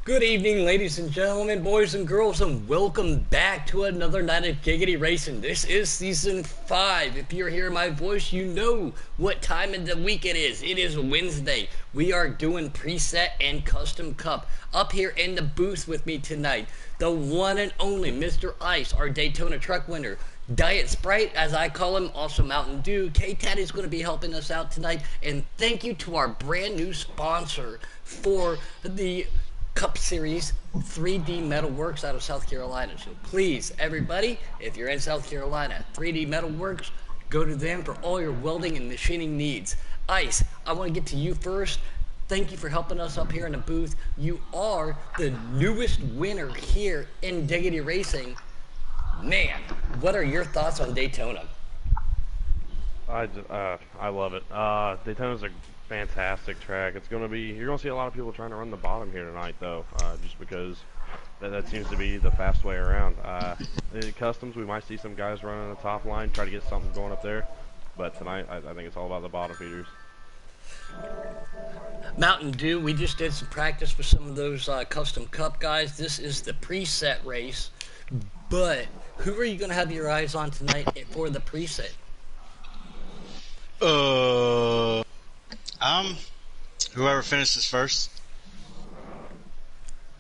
Good evening, ladies and gentlemen, boys and girls, and welcome back to another night of Giggity Racing. This is season 5. If you're hearing my voice, you know what time of the week it is. It is Wednesday. We are doing preset and custom cup. Up here in the booth with me tonight, the one and only Mr. Ice, our Daytona truck winner. Diet Sprite, as I call him, also Mountain Dew. K-Tat is going to be helping us out tonight. And thank you to our brand new sponsor for the Cup Series, ThreeD Metalworks out of South Carolina. So please, everybody, if you're in South Carolina, ThreeD Metalworks, go to them for all your welding and machining needs. Ice, I want to get to you first. Thank you for helping us up here in the booth. You are the newest winner here in Diggity Racing. Man, what are your thoughts on Daytona? I love it. Daytona's a fantastic track. You're gonna see a lot of people trying to run the bottom here tonight, though, just because that seems to be the fast way around. In customs, we might see some guys running the top line, try to get something going up there, but tonight I think it's all about the bottom feeders. Mountain Dew, we just did some practice with some of those custom cup guys. This is the preset race, but who are you going to have your eyes on tonight for the preset? Uh, um, Whoever finishes first.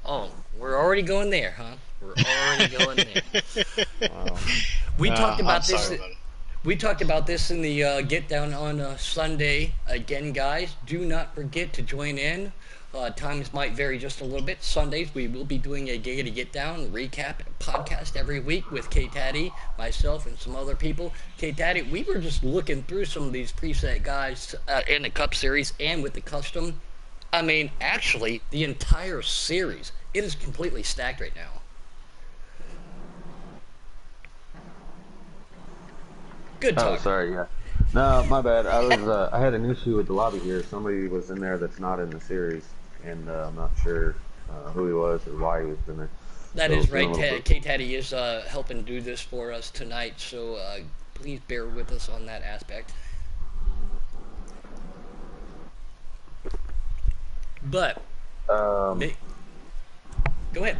Oh, we're already going there, huh? We're already going there. Wow. We talked about this. Sorry about it. We talked about this in the Get Down on Sunday. Again, guys, do not forget to join in. Times might vary just a little bit. Sundays, we will be doing a Giggity Get Down recap podcast every week with K-Taddy, myself, and some other people. K-Taddy, we were just looking through some of these preset guys in the Cup Series and with the custom. I mean, actually, the entire series, it is completely stacked right now. Good Oh, talk. sorry, yeah. No, my bad. I had an issue with the lobby here. Somebody was in there that's not in the series, and I'm not sure who he was or why he was in there. That So is doing a right. little bit. K-Taddy is helping do this for us tonight, so please bear with us on that aspect. But, Um, go ahead.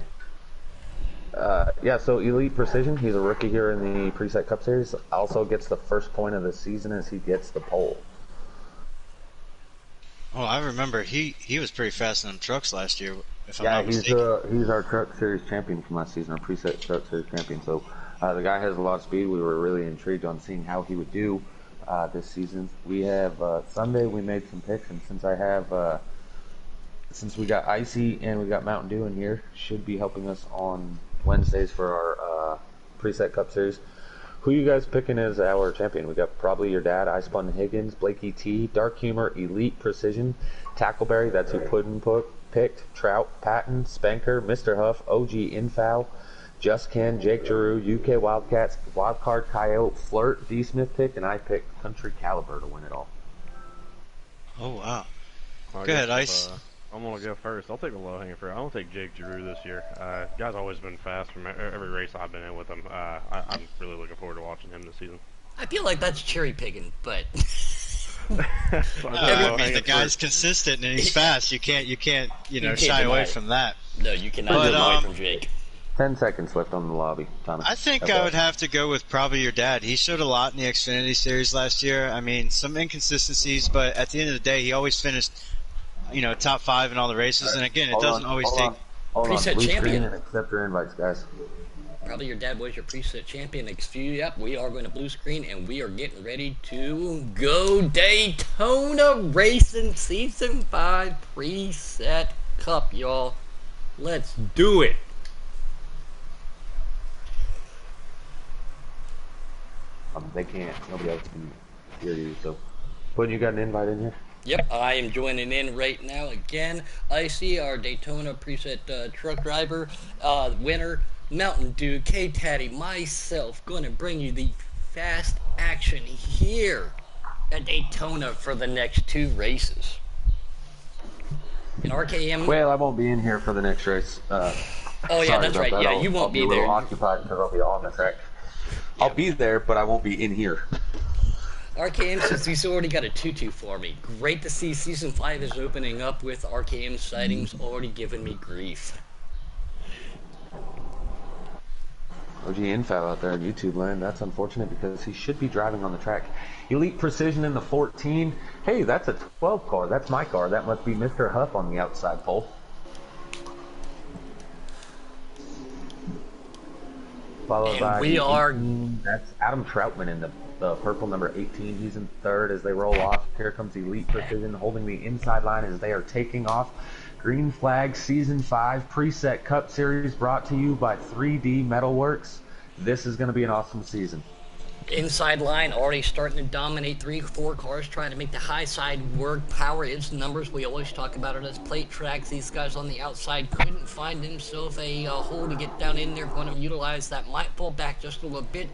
yeah, so Elite Precision, he's a rookie here in the Preset Cup Series. Also gets the first point of the season as he gets the pole. Oh, I remember he was pretty fast in them trucks last year, if I'm Yeah, not mistaken. he's our Truck Series champion from last season, our Preset Truck Series champion. So the guy has a lot of speed. We were really intrigued on seeing how he would do this season. We have Sunday. We made some picks, and since we got Icy and we got Mountain Dew in here, should be helping us on Wednesdays for our Preset Cup Series. Who you guys picking as our champion? We got probably your dad, I Spun Higgins, Blakey T, Dark Humor, Elite Precision, Tackleberry, that's who Puddin picked, Trout, Patton, Spanker, Mr. Huff, OG Infow, Just Ken, Jake Giroux, UK Wildcats, Wildcard Coyote, Flirt, D Smith picked, and I picked Country Caliber to win it all. Oh wow. I Go ahead, guess Ice. I'm gonna go first. I'll take the low hanging fruit. I'm gonna take Jake Giroux this year. Guy's always been fast from every race I've been in with him. I'm really looking forward to watching him this season. I feel like that's cherry picking, but So I mean, the guy's consistent and he's fast. You can't can't shy deny away it. from that. no, you cannot But, get away um, from Jake. 10 seconds left on the lobby. Thomas. I think I would have to go with probably your dad. He showed a lot in the Xfinity Series last year. I mean, some inconsistencies, but at the end of the day, he always finished, top 5 in all the races. And again, it doesn't always take. Hold on, Preset blue champion. screen and accept your invites, guys. Probably your dad was your preset champion. Yep, we are going to blue screen, and we are getting ready to go Daytona Racing Season 5 Preset Cup, y'all. Let's do it. They can't. Nobody else can hear you. So, Puddin, you got an invite in here? Yep, I am joining in right now again. I see our Daytona preset truck driver, winner, Mountain Dew, K-Taddy, myself, going to bring you the fast action here at Daytona for the next 2 races. And RKM... Well, I won't be in here for the next race. Oh, yeah, sorry that's about right. that. Yeah, you won't I'll be a little there. occupied because I'll be on the track. I'll be there, but I won't be in here. RKM says he's already got a tutu for me. Great to see season 5 is opening up with RKM sightings already giving me grief. OG Info out there in YouTube land. That's unfortunate because he should be driving on the track. Elite Precision in the 14. Hey, that's a 12 car. That's my car. That must be Mr. Huff on the outside pole. Followed And by we are... 18. That's Adam Troutman in the purple number 18. He's in third as they roll off. Here comes Elite Precision holding the inside line as they are taking off. Green Flag Season 5 Preset Cup Series brought to you by 3D Metalworks. This is going to be an awesome season. Inside line already starting to dominate 3-4 cars, trying to make the high side work. Power is numbers. We always talk about it as plate tracks. These guys on the outside couldn't find himself a hole to get down in there. Going to utilize that. Might fall back just a little bit.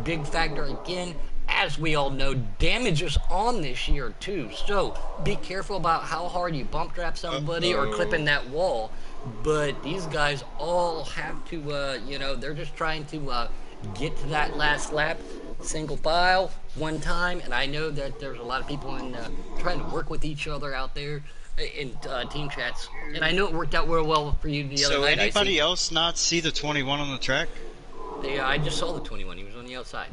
Big factor again. As we all know, damage is on this year too. So be careful about how hard you bump trap somebody or clipping that wall. But these guys all have to, they're just trying to get to that last lap. Single file, one time, and I know that there's a lot of people in trying to work with each other out there in team chats, and I know it worked out real well for you the other night. So anybody else not see the 21 on the track? I just saw the 21. He was on the outside.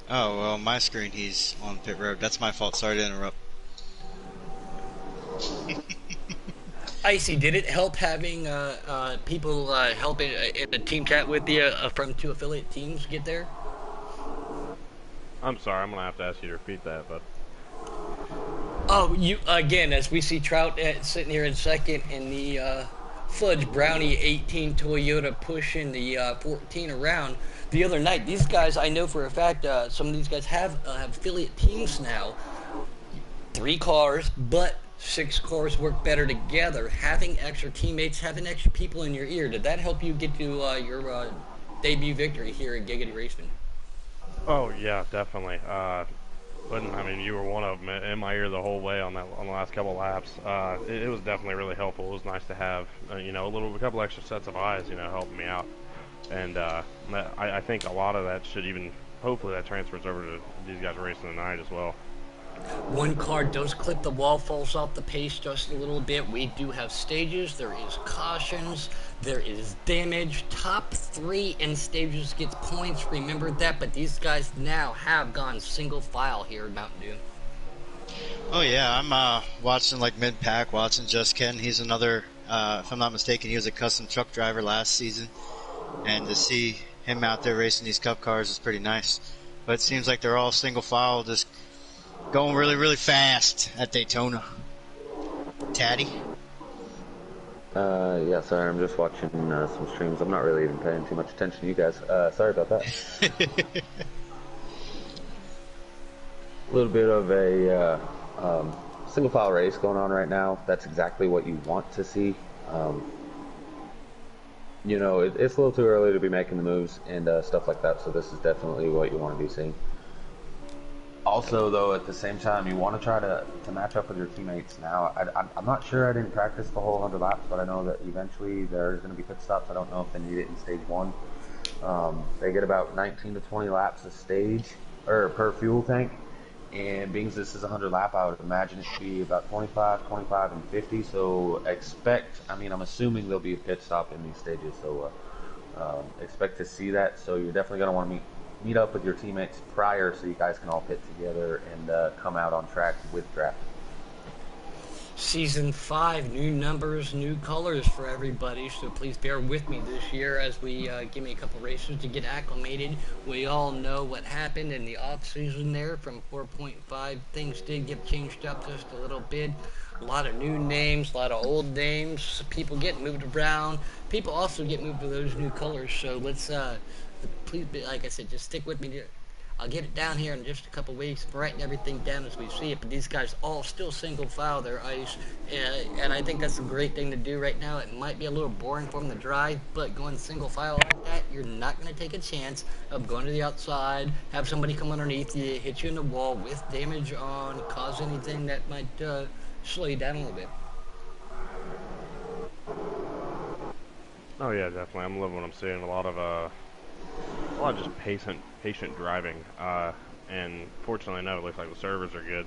Oh, well, my screen, he's on pit road. That's my fault. Sorry to interrupt. Icy, did it help having people help in the team chat with you from 2 affiliate teams get there? I'm sorry, I'm gonna have to ask you to repeat that, but Oh, you again, as we see Trout sitting here in second in the Fudge Brownie 18 Toyota pushing the 14 around. The other night, these guys, I know for a fact, some of these guys have affiliate teams now. 3 cars, but 6 cars work better together. Having extra teammates, having extra people in your ear, did that help you get to your debut victory here at Giggity Racing? oh yeah, definitely. You were one of them in my ear the whole way on the last couple of laps. It was definitely really helpful. It was nice to have a couple extra sets of eyes, helping me out. And I think a lot of that should even hopefully that transfers over to these guys racing tonight as well. One car does clip the wall, falls off the pace just a little bit. We do have stages, there is cautions, there is damage. Top 3 in stages gets points, remember that, but these guys now have gone single file here at Mountain Dew. Oh yeah, I'm watching like mid-pack, watching Just Ken. He's another, if I'm not mistaken, he was a custom truck driver last season. And to see him out there racing these cup cars is pretty nice. But it seems like they're all single file, just going really, really fast at Daytona. Taddy? Yeah, sorry, I'm just watching some streams. I'm not really even paying too much attention to you guys. Sorry about that. A little bit of a single file race going on right now. That's exactly what you want to see. It's a little too early to be making the moves and stuff like that, so this is definitely what you want to be seeing. Also, though, at the same time, you want to try to match up with your teammates now. I'm not sure. I didn't practice the whole 100 laps, but I know that eventually there's going to be pit stops. I don't know if they need it in stage 1. They get about 19 to 20 laps a stage, or per fuel tank. And being this is a 100 lap, I would imagine it should be about 25, and 50. So I'm assuming there'll be a pit stop in these stages. So expect to see that. So you're definitely going to want to meet up with your teammates prior so you guys can all pit together and come out on track with draft. Season 5, new numbers, new colors for everybody, so please bear with me this year as we give me a couple races to get acclimated. We all know what happened in the off season there from 4.5. Things did get changed up just a little bit. A lot of new names, a lot of old names. People get moved around. People also get moved to those new colors, so let's please, like I said, just stick with me. I'll get it down here in just a couple weeks, writing everything down as we see it, but these guys all still single file their ice, and I think that's a great thing to do right now. It might be a little boring for them to drive, but going single file like that, you're not going to take a chance of going to the outside, have somebody come underneath you, hit you in the wall with damage on, cause anything that might slow you down a little bit. Oh yeah, definitely. I'm loving what I'm seeing. A lot of just patient driving. And fortunately enough, it looks like the servers are good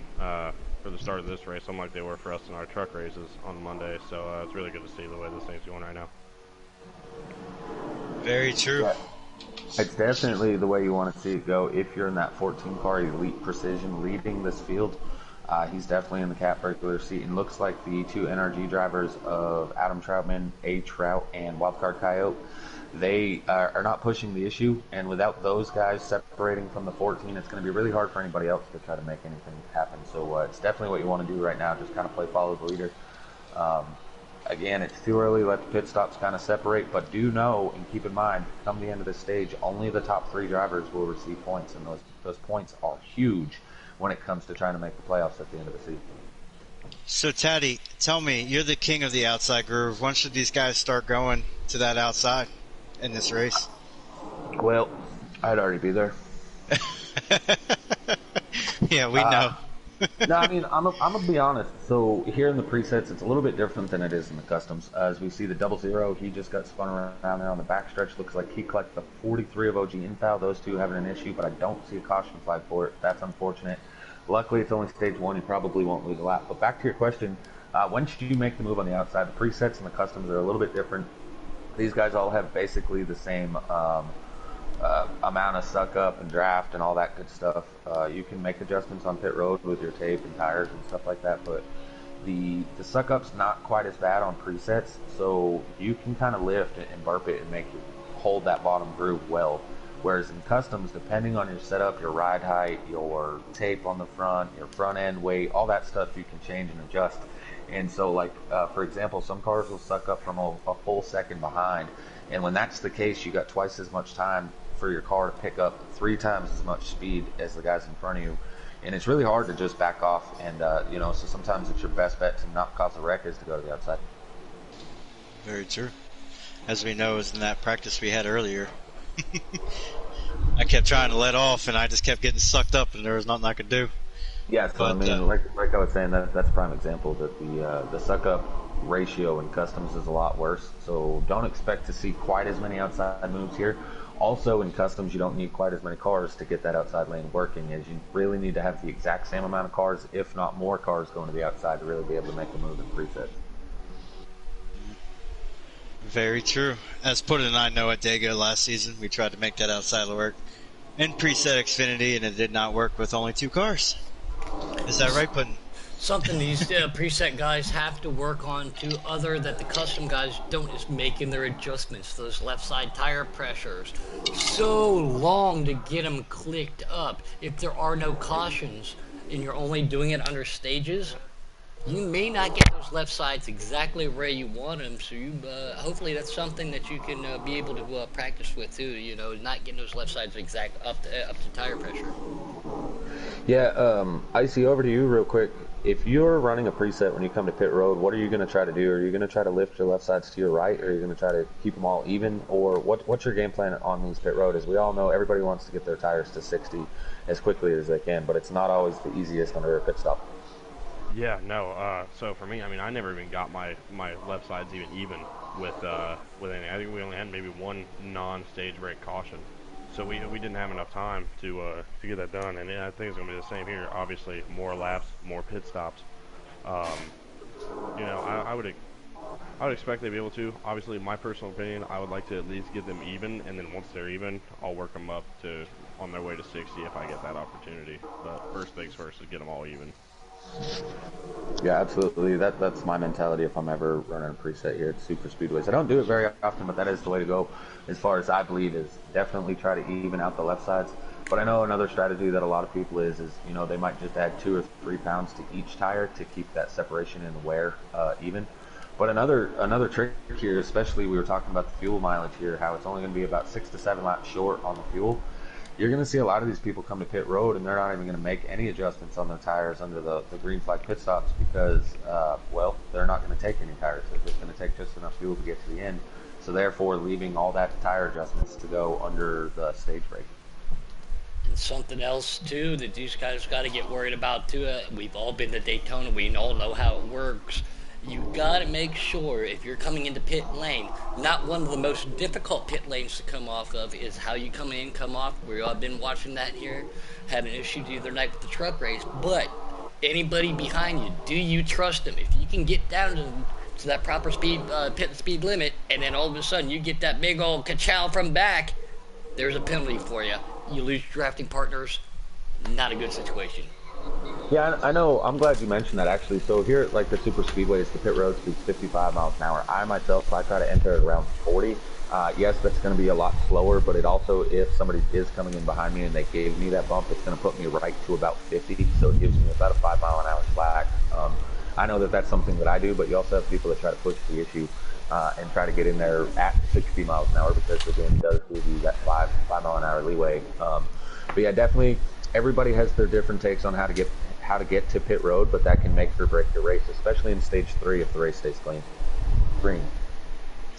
for the start of this race, unlike they were for us in our truck races on Monday. So it's really good to see the way this thing's going right now. Very true. Yeah. It's definitely the way you want to see it go. If you're in that 14 car Elite Precision leading this field, he's definitely in the cat regular seat. And looks like the two NRG drivers of Adam Troutman, A Trout, and Wildcard Coyote, they are not pushing the issue. And without those guys separating from the 14, it's going to be really hard for anybody else to try to make anything happen. So it's definitely what you want to do right now. Just kind of play follow the leader. Again, it's too early. Let the pit stops kind of separate, but do know and keep in mind, come the end of this stage, only the top 3 drivers will receive points, and those points are huge when it comes to trying to make the playoffs at the end of the season. So, Taddy, tell me, you're the king of the outside groove. When should these guys start going to that outside in this race? Well, I'd already be there. Yeah, we know. No, I mean, I'm gonna be honest. So here in the presets, it's a little bit different than it is in the customs. As we see the 00, he just got spun around there on the backstretch. Looks like he collected the 43 of OG infoul. Those two having an issue, but I don't see a caution flag for it. That's unfortunate. Luckily, it's only stage 1. He probably won't lose a lap. But back to your question, when should you make the move on the outside? The presets and the customs are a little bit different. These guys all have basically the same amount of suck up and draft and all that good stuff. You can make adjustments on pit road with your tape and tires and stuff like that, but the suck up's not quite as bad on presets, so you can kind of lift and burp it and make it hold that bottom groove well. Whereas in customs, depending on your setup, your ride height, your tape on the front, your front end weight, all that stuff you can change and adjust. And so, like, for example, some cars will suck up from a full second behind, and when that's the case, you got twice as much time for your car to pick up 3 times as much speed as the guys in front of you, and it's really hard to just back off. And so sometimes it's your best bet to not cause a wreck is to go to the outside. Very true. As we know, is in that practice we had earlier. I kept trying to let off, and I just kept getting sucked up, and there was nothing I could do. Yeah, so but, I mean, like I was saying, that's a prime example that the suck up ratio in customs is a lot worse. So don't expect to see quite as many outside moves here. Also, in customs, you don't need quite as many cars to get that outside lane working, as you really need to have the exact same amount of cars, if not more cars, going to the outside to really be able to make a move in presets. Very true. As Puddin and I know at Dago last season, we tried to make that outside work in preset Xfinity, and it did not work with only 2 cars. Is that right, Puddin? Something these preset guys have to work on too, other that the custom guys don't, is making their adjustments. Those left side tire pressures, so long to get them clicked up. If there are no cautions and you're only doing it under stages, you may not get those left sides exactly where you want them. So you hopefully that's something that you can be able to practice with too. You know, not getting those left sides exact up to tire pressure. Yeah, Icy, over to you real quick. If you're running a preset when you come to pit road, what are you going to try to do? Are you going to try to lift your left sides to your right, or are you going to try to keep them all even? Or what's your game plan on these pit road? As we all know, everybody wants to get their tires to 60 as quickly as they can, but it's not always the easiest under a pit stop. Yeah, no. So for me, I mean, I never even got my left sides even with anything. I think we only had maybe 1 non-stage break caution. So we didn't have enough time to get that done, and I think it's going to be the same here. Obviously, more laps, more pit stops. I would expect they'd be able to. Obviously, my personal opinion, I would like to at least get them even, and then once they're even, I'll work them up to on their way to 60 if I get that opportunity. But first things first is get them all even. Yeah, absolutely. That's my mentality if I'm ever running a preset here at Super Speedways. I don't do it very often, but that is the way to go. As far as I believe, is definitely try to even out the left sides. But I know another strategy that a lot of people is they might just add 2 or 3 pounds to each tire to keep that separation in the wear even. But another trick here, especially we were talking about the fuel mileage here, how it's only going to be about 6 to 7 laps short on the fuel. You're going to see a lot of these people come to pit road, and they're not even going to make any adjustments on their tires under the green flag pit stops because, they're not going to take any tires. They're just going to take just enough fuel to get to the end. So therefore, leaving all that tire adjustments to go under the stage brake. And something else too that these guys got to get worried about too. We've all been to Daytona. We all know how it works. You gotta make sure if you're coming into pit lane, not one of the most difficult pit lanes to come off of is how you come in, come off. We've all been watching that here. Had an issue the other night with the truck race, but anybody behind you, do you trust them? If you can get down to that proper speed, pit speed limit, and then all of a sudden you get that big old ka-chow from back, there's a penalty for you. You lose your drafting partners. Not a good situation. Yeah, I know. I'm glad you mentioned that, actually. So here at like the super speedways, the pit road speed's 55 miles an hour. I myself, I try to enter at around 40. Yes, that's going to be a lot slower, but it also, if somebody is coming in behind me and they gave me that bump, it's going to put me right to about 50. So it gives me about a 5 mile an hour slack. I know that that's something that I do, but you also have people that try to push the issue and try to get in there at 60 miles an hour because the game does give you that 5 mile an hour leeway. But yeah, definitely everybody has their different takes on how to get to pit road, but that can make or break your race, especially in stage 3 if the race stays clean. Green.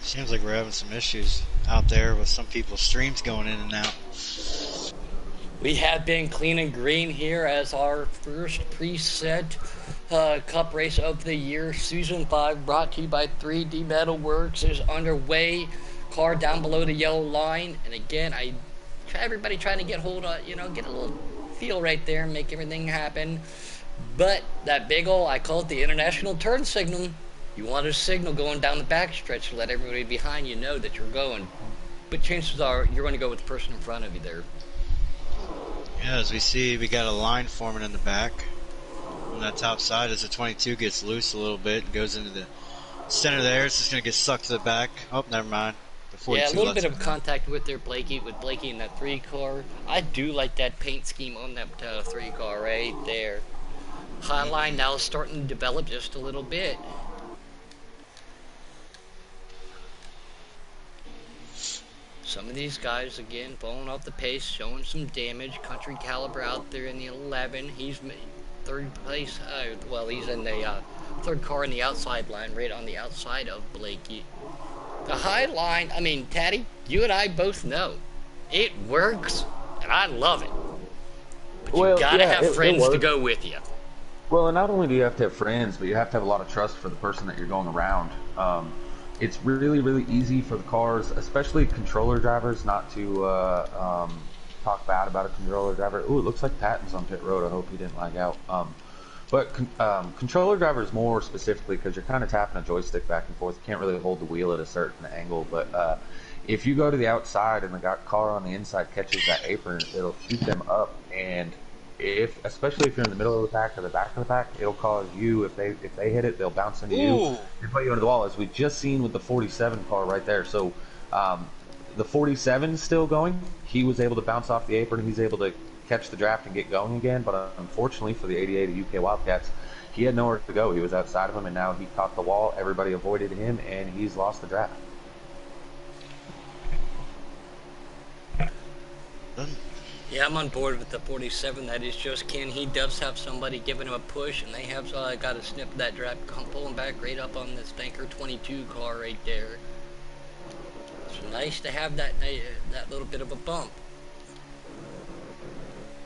Seems like we're having some issues out there with some people's streams going in and out. We have been clean and green here as our first preset cup race of the year, season 5, brought to you by 3D Metalworks, is underway. Car down below the yellow line, and again, everybody trying to get hold of, get a little feel right there and make everything happen. But that big ol', I call it the international turn signal. You want a signal going down the backstretch to let everybody behind you know that you're going. But chances are you're going to go with the person in front of you there. Yeah, as we see, we got a line forming in the back on that top side as the 22 gets loose a little bit and goes into the center there. It's just going to get sucked to the back. Oh, never mind. Yeah, a little bit of contact with Blakey in that 3 car. I do like that paint scheme on that 3 car right there. High line now is starting to develop just a little bit. Some of these guys, again, falling off the pace, showing some damage. Country Caliber out there in the 11. He's 3rd place. He's in the 3rd car in the outside line, right on the outside of Blakey. The high line, Taddy, you and I both know, it works, and I love it. But you gotta have friends to go with you. Well, and not only do you have to have friends, but you have to have a lot of trust for the person that you're going around. It's really, really easy for the cars, especially controller drivers, not to talk bad about a controller driver. Ooh, it looks like Patton's on pit road. I hope he didn't lag out. But controller drivers more specifically, because you're kind of tapping a joystick back and forth. You can't really hold the wheel at a certain angle. But if you go to the outside and the car on the inside catches that apron, it'll shoot them up. And especially if you're in the middle of the pack or the back of the pack, it'll cause you, if they hit it, they'll bounce into you and put you into the wall, as we just seen with the 47 car right there. So the 47 is still going. He was able to bounce off the apron. He's able to catch the draft and get going again, but unfortunately for the 88 UK Wildcats, he had nowhere to go. He was outside of him, and now he caught the wall. Everybody avoided him, and he's lost the draft. Yeah, I'm on board with the 47. That is just Ken. He does have somebody giving him a push, and they have got to snip that draft, pulling back right up on this Banker 22 car right there. It's nice to have that little bit of a bump.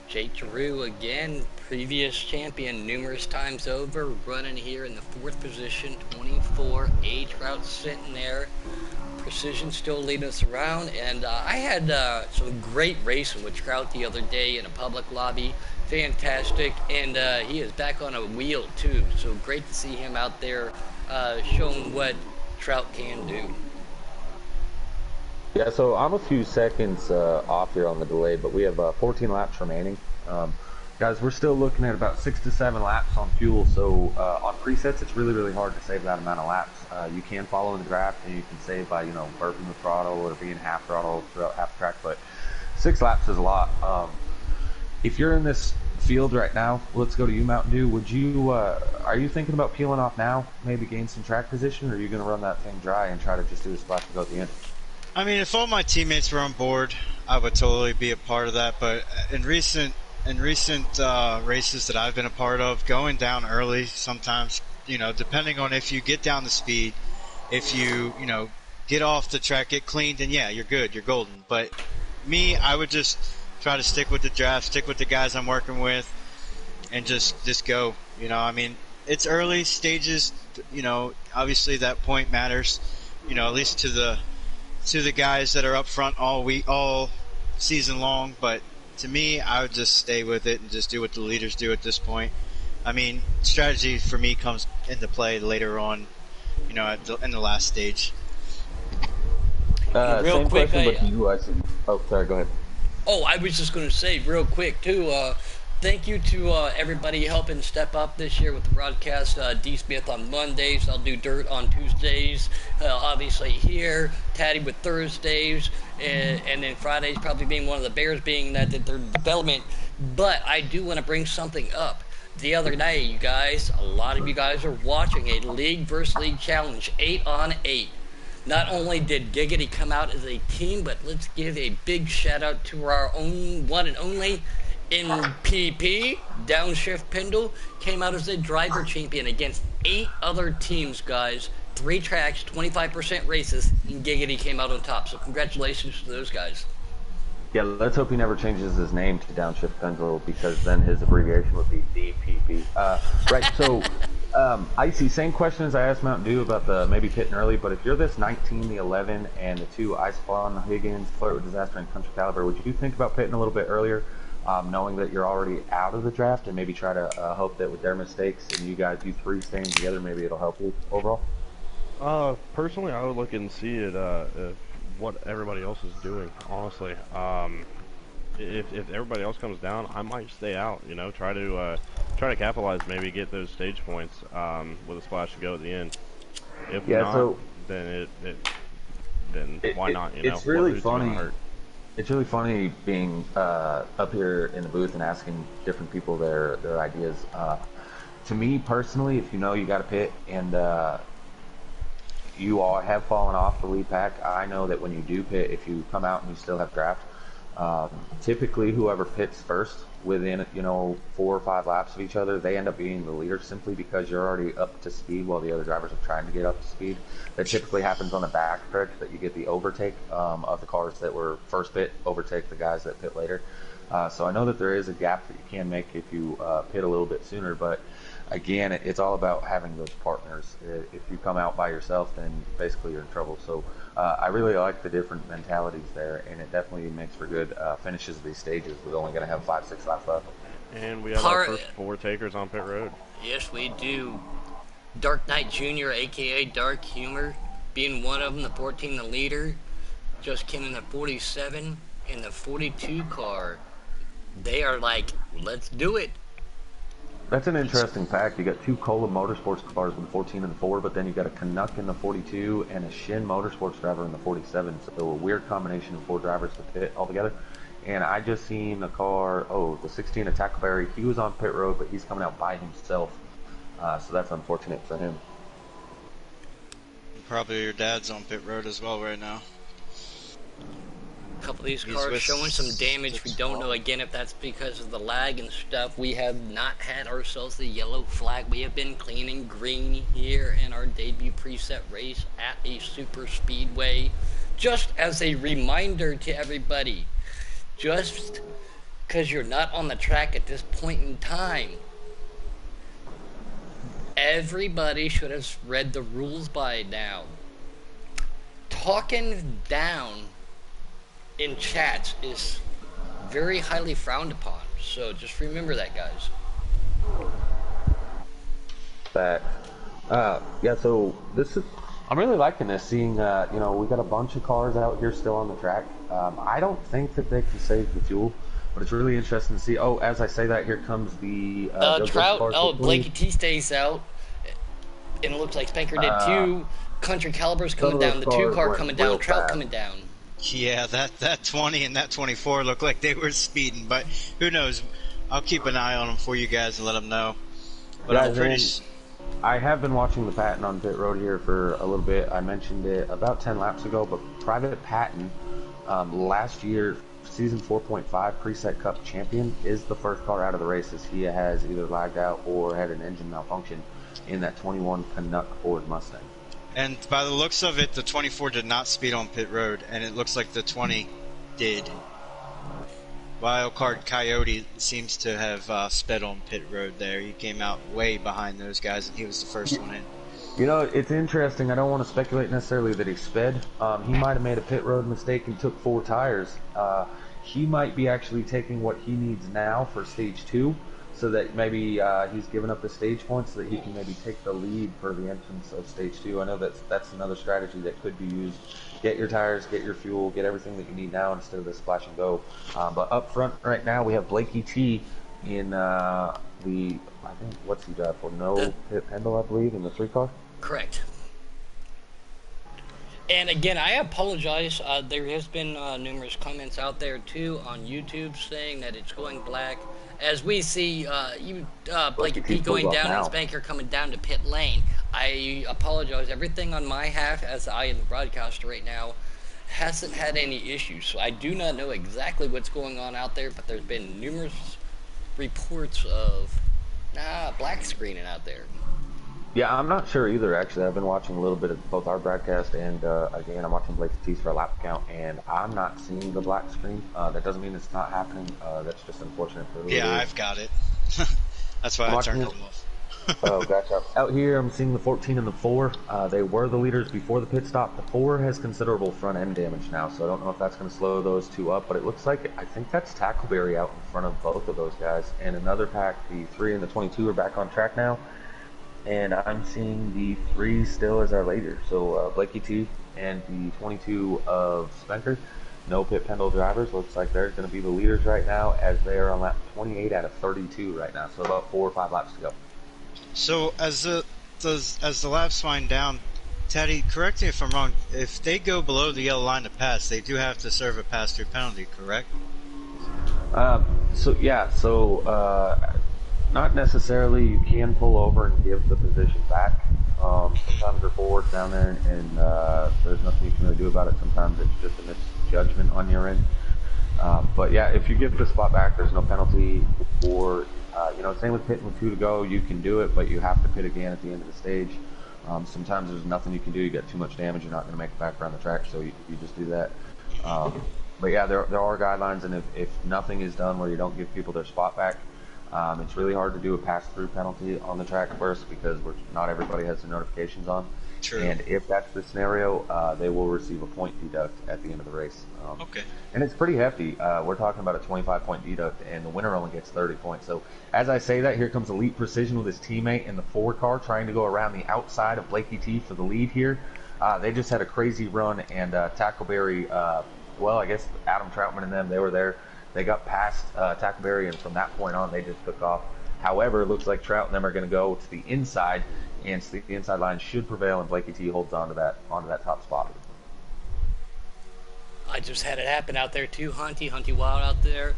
Jake Giroux again, previous champion numerous times over, running here in the 4th position, 24, age route sitting there. Precision still leading us around, and I had some great racing with Trout the other day in a public lobby. Fantastic, and he is back on a wheel too, so great to see him out there showing what Trout can do. Yeah, so I'm a few seconds off here on the delay, but we have 14 laps remaining. Guys, we're still looking at about 6 to 7 laps on fuel, so on presets, it's really, really hard to save that amount of laps. You can follow in the draft, and you can save by, burping the throttle or being half throttle throughout half the track, but 6 laps is a lot. If you're in this field right now, let's go to you, Mountain Dew. Would you, are you thinking about peeling off now, maybe gain some track position, or are you going to run that thing dry and try to just do a splash to go at the end? I mean, if all my teammates were on board, I would totally be a part of that. But in recent races that I've been a part of, going down early sometimes, depending on if you get down the speed, if you get off the track, get cleaned, then yeah, you're good, you're golden. But me, I would just try to stick with the draft, stick with the guys I'm working with, and just go. I mean, it's early stages. You know, obviously that point matters. You know, at least to the guys that are up front all season long. But to me, I would just stay with it and just do what the leaders do at this point. I mean, strategy for me comes into play later on. You know, in the last stage. Real Same quick, question, but to you, I see. Oh, sorry. Go ahead. Oh, I was just going to say real quick too. Thank you to everybody helping step up this year with the broadcast. D Smith on Mondays. I'll do Dirt on Tuesdays. Obviously here, Taddy with Thursdays, and then Fridays probably being one of the Bears being that their development. But I do want to bring something up. The other day, you guys, a lot of you guys are watching a League versus League challenge, 8-on-8. Not only did Giggity come out as a team, but let's give a big shout out to our own one and only NPP, Downshift Pendle, came out as a driver champion against 8 other teams, guys. 3 tracks, 25% races, and Giggity came out on top. So congratulations to those guys. Yeah, let's hope he never changes his name to Downshift Pencil, because then his abbreviation would be DPP. Right, so Icy, same question as I asked Mountain Dew about the maybe pitting early, but if you're this 19, the 11, and the 2 Ice Spawn, Higgins, Flirt with Disaster, and Country Caliber, would you think about pitting a little bit earlier, knowing that you're already out of the draft, and maybe try to hope that with their mistakes and you guys, you 3 staying together, maybe it'll help you overall? Personally, I would look and see it, what everybody else is doing, honestly. If everybody else comes down, I might stay out, you know, try to capitalize, maybe get those stage points, with a splash to go at the end. If not, then why not, you know? It's really funny. It's really funny being up here in the booth and asking different people their ideas. To me personally, if you know you got to pit and you all have fallen off the lead pack, I know that when you do pit, if you come out and you still have draft, typically whoever pits first within 4 or 5 laps of each other, they end up being the leader simply because you're already up to speed while the other drivers are trying to get up to speed. That typically happens on the back stretch, that you get the overtake of the cars that were first pit overtake the guys that pit later. So I know that there is a gap that you can make if you pit a little bit sooner, but again, it's all about having those partners. If you come out by yourself, then basically you're in trouble. So I really like the different mentalities there, and it definitely makes for good finishes of these stages. We're only going to have 5-6 laps left. And we have our first 4 takers on pit road. Yes, we do. Dark Knight Jr., a.k.a. Dark Humor, being one of them, the 14, the leader, just came in the 47 and the 42 car. They are like, let's do it. That's an interesting pack. You got 2 Cola Motorsports cars with the 14 and the 4, but then you got a Canuck in the 42 and a Shin Motorsports driver in the 47. So a weird combination of 4 drivers to pit altogether. And I just seen a car, the 16 at Tackleberry. He was on pit road, but he's coming out by himself. So that's unfortunate for him. Probably your dad's on pit road as well right now. A couple of these cars showing some damage. We don't know again if that's because of the lag and stuff. We have not had ourselves the yellow flag. We have been clean and green here in our debut preset race at a super speedway. Just as a reminder to everybody, just because you're not on the track at this point in time, everybody should have read the rules by now. Talking down in chats is very highly frowned upon, so just remember that, guys. Yeah, so this is, I'm really liking this, seeing we got a bunch of cars out here still on the track. I don't think that they can save the fuel, but it's really interesting to see. Oh, as I say that, here comes the Trout. Blakey T stays out, and it looks like Spanker did too. Country Caliber's coming down, the 2 car coming down, Trout coming down. Yeah, that 20 and that 24 looked like they were speeding, but who knows? I'll keep an eye on them for you guys and let them know. But guys, I have been watching the Patton on pit road here for a little bit. I mentioned it about 10 laps ago, but Private Patton, last year, season 4.5 preset cup champion, is the first car out of the races. He has either lagged out or had an engine malfunction in that 21 Canuck Ford Mustang. And by the looks of it, the 24 did not speed on pit road, and it looks like the 20 did. Wildcard Coyote seems to have sped on pit road there. He came out way behind those guys, and he was the first one in. You know, it's interesting. I don't want to speculate necessarily that he sped. He might have made a pit road mistake and took 4 tires. He might be actually taking what he needs now for stage 2, so that maybe he's given up the stage points so that he can maybe take the lead for the entrance of stage 2. I know that's another strategy that could be used. Get your tires, get your fuel, get everything that you need now instead of the splash and go. But up front right now we have Blakey T in the, I think, what's he drive for? No pit Pendle, I believe, in the 3 car. Correct. And again, I apologize. There has been numerous comments out there too on YouTube saying that it's going black. As we see, Blakey P going down and Spanker coming down to pit lane. I apologize. Everything on my half, as I am the broadcaster right now, hasn't had any issues. So I do not know exactly what's going on out there, but there's been numerous reports of black screening out there. Yeah, I'm not sure either, actually. I've been watching a little bit of both our broadcast and, again, I'm watching Blake T's for a lap count, and I'm not seeing the black screen. That doesn't mean it's not happening. That's just unfortunate for Yeah, I've got it. That's why I turned it off. Oh, gotcha. Out here, I'm seeing the 14 and the 4. They were the leaders before the pit stop. The 4 has considerable front end damage now, so I don't know if that's going to slow those 2 up, but it looks like, I think that's Tackleberry out in front of both of those guys. And another pack, the 3 and the 22 are back on track now. And I'm seeing the 3 still as our leader. So Blakey T and the 22 of Spencer, no pit Pendle drivers. Looks like they're going to be the leaders right now, as they are on lap 28 out of 32 right now. So about 4 or 5 laps to go. So as the laps wind down, Teddy, correct me if I'm wrong. If they go below the yellow line to pass, they do have to serve a pass-through penalty, correct? Not necessarily. You can pull over and give the position back. Sometimes they're forward down there, and there's nothing you can really do about it. Sometimes it's just a misjudgment on your end. But yeah, if you give the spot back, there's no penalty. Or same with pitting with 2 to go. You can do it, but you have to pit again at the end of the stage. Sometimes there's nothing you can do. You get too much damage, you're not going to make it back around the track, so you just do that. But yeah, there are guidelines, and if nothing is done where you don't give people their spot back, it's really hard to do a pass-through penalty on the track first, because not everybody has the notifications on. True. And if that's the scenario, they will receive a point deduct at the end of the race. Okay. And it's pretty hefty. We're talking about a 25-point deduct, and the winner only gets 30 points. So as I say that, here comes Elite Precision with his teammate in the 4 car trying to go around the outside of Blakey T for the lead here. They just had a crazy run, and Tackleberry, I guess Adam Troutman and them, they were there. They got past Tackleberry, and from that point on, they just took off. However, it looks like Trout and them are going to go to the inside, and the inside line should prevail, and Blakey T holds onto that top spot. I just had it happen out there too, Hunty Wild out there.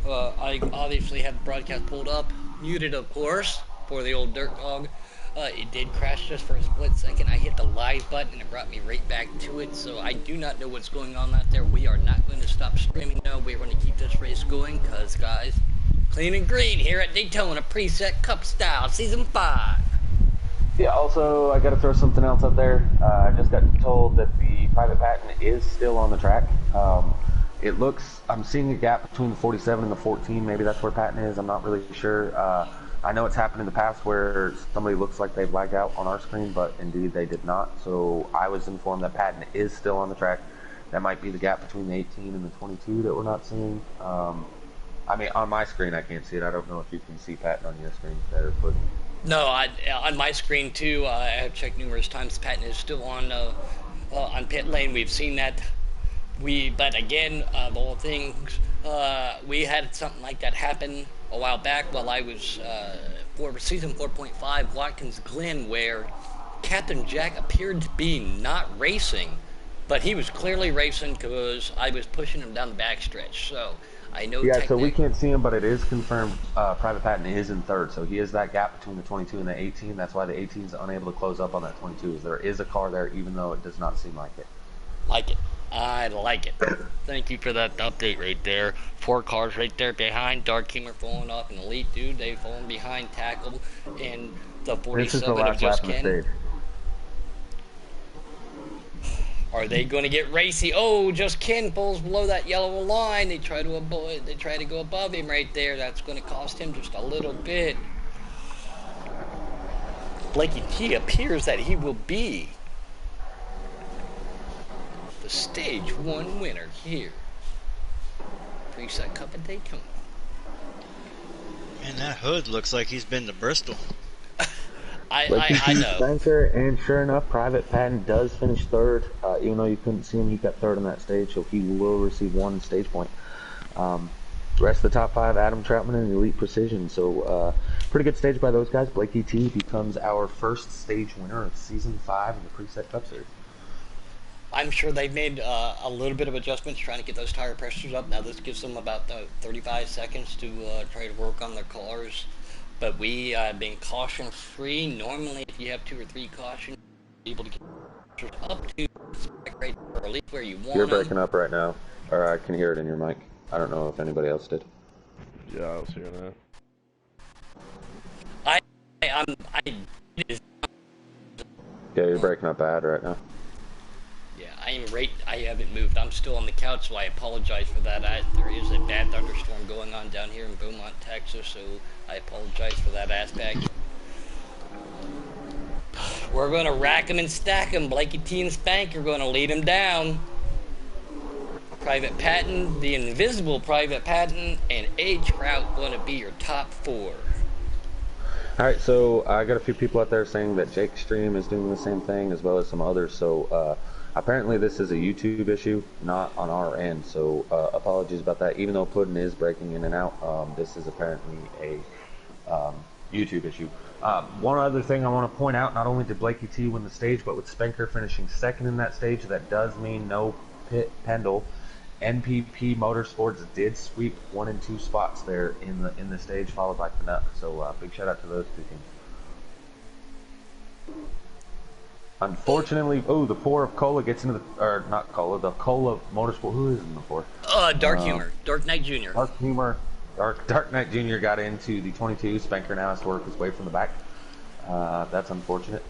I obviously had the broadcast pulled up, muted of course, for the old dirt dog. It did crash just for a split second. I hit the live button and it brought me right back to it, so I do not know what's going on out there. We are not going to stop streaming now. We're going to keep this race going because, guys, clean and green here at Daytona, preset cup style, season 5. Yeah, also, I got to throw something else up there. I just got told that the private patent is still on the track. I'm seeing a gap between the 47 and the 14. Maybe that's where patent is. I'm not really sure. I know it's happened in the past where somebody looks like they've lagged out on our screen, but indeed they did not. So I was informed that patent is still on the track. That might be the gap between the 18 and the 22 that we're not seeing. On my screen I can't see it. I don't know if you can see patent on your screen there, but... No, on my screen too, I have checked numerous times. Patent is still on pit lane. We've seen that. But again, of all things, we had something like that happen a while back while I was for season 4.5 Watkins Glen, where Captain Jack appeared to be not racing, but he was clearly racing because I was pushing him down the backstretch. So I know. Yeah, so we can't see him, but it is confirmed. Private patent is in 3rd, so he is that gap between the 22 and the 18. That's why the 18 is unable to close up on that 22. There is a car there, even though it does not seem like it. Like it. I like it. Thank you for that update right there. 4 cars right there behind. Dark Humor falling off an Elite, dude. They falling behind Tackle and the 47 of Just Ken. Are they going to get racy? Oh, Just Ken falls below that yellow line. They try to go above him right there. That's going to cost him just a little bit. Blakey T appears that he will be the Stage 1 winner here. Preset Cup at Daytona. Man, that hood looks like he's been to Bristol. I know. Spencer, and sure enough, Private Patton does finish third. Even though you couldn't see him, he got third on that stage, so he will receive 1 stage point. The rest of the top 5, Adam Troutman and Elite Precision. So pretty good stage by those guys. Blakey T becomes our first stage winner of Season 5 in the Preset Cup Series. I'm sure they've made a little bit of adjustments trying to get those tire pressures up. Now this gives them about 35 seconds to try to work on their cars. But we have been caution free. Normally if you have 2 or 3 cautions, you're able to get pressures up to spec rate or at least where you want You're them. breaking up right now, or I can hear it in your mic. I don't know if anybody else did. Yeah, I was hearing that. Yeah, you're breaking up bad right now. Yeah, I haven't moved. I'm still on the couch, so I apologize for that. There is a bad thunderstorm going on down here in Beaumont, Texas, so I apologize for that aspect. We're going to rack them and stack them. Blakey T and Spank are going to lead them down. Private Patton, the invisible Private Patton, and H-Route going to be your top 4. Alright, so I got a few people out there saying that Jake Stream is doing the same thing, as well as some others. So apparently this is a YouTube issue, not on our end. So apologies about that. Even though Puddin is breaking in and out, this is apparently a YouTube issue. One other thing I want to point out, not only did Blakey T win the stage, but with Spenker finishing second in that stage, that does mean no pit Pendle. NPP Motorsports did sweep 1 and 2 spots there in the stage, followed by Canuck. So big shout out to those 2 teams. Unfortunately, the 4 of Cola gets into the, or not Cola, the Cola Motorsport. Who is in the 4? Dark Humor, Dark Knight Jr. Dark Humor, Dark Knight Jr. got into the 22. Spanker now has to work his way from the back. That's unfortunate.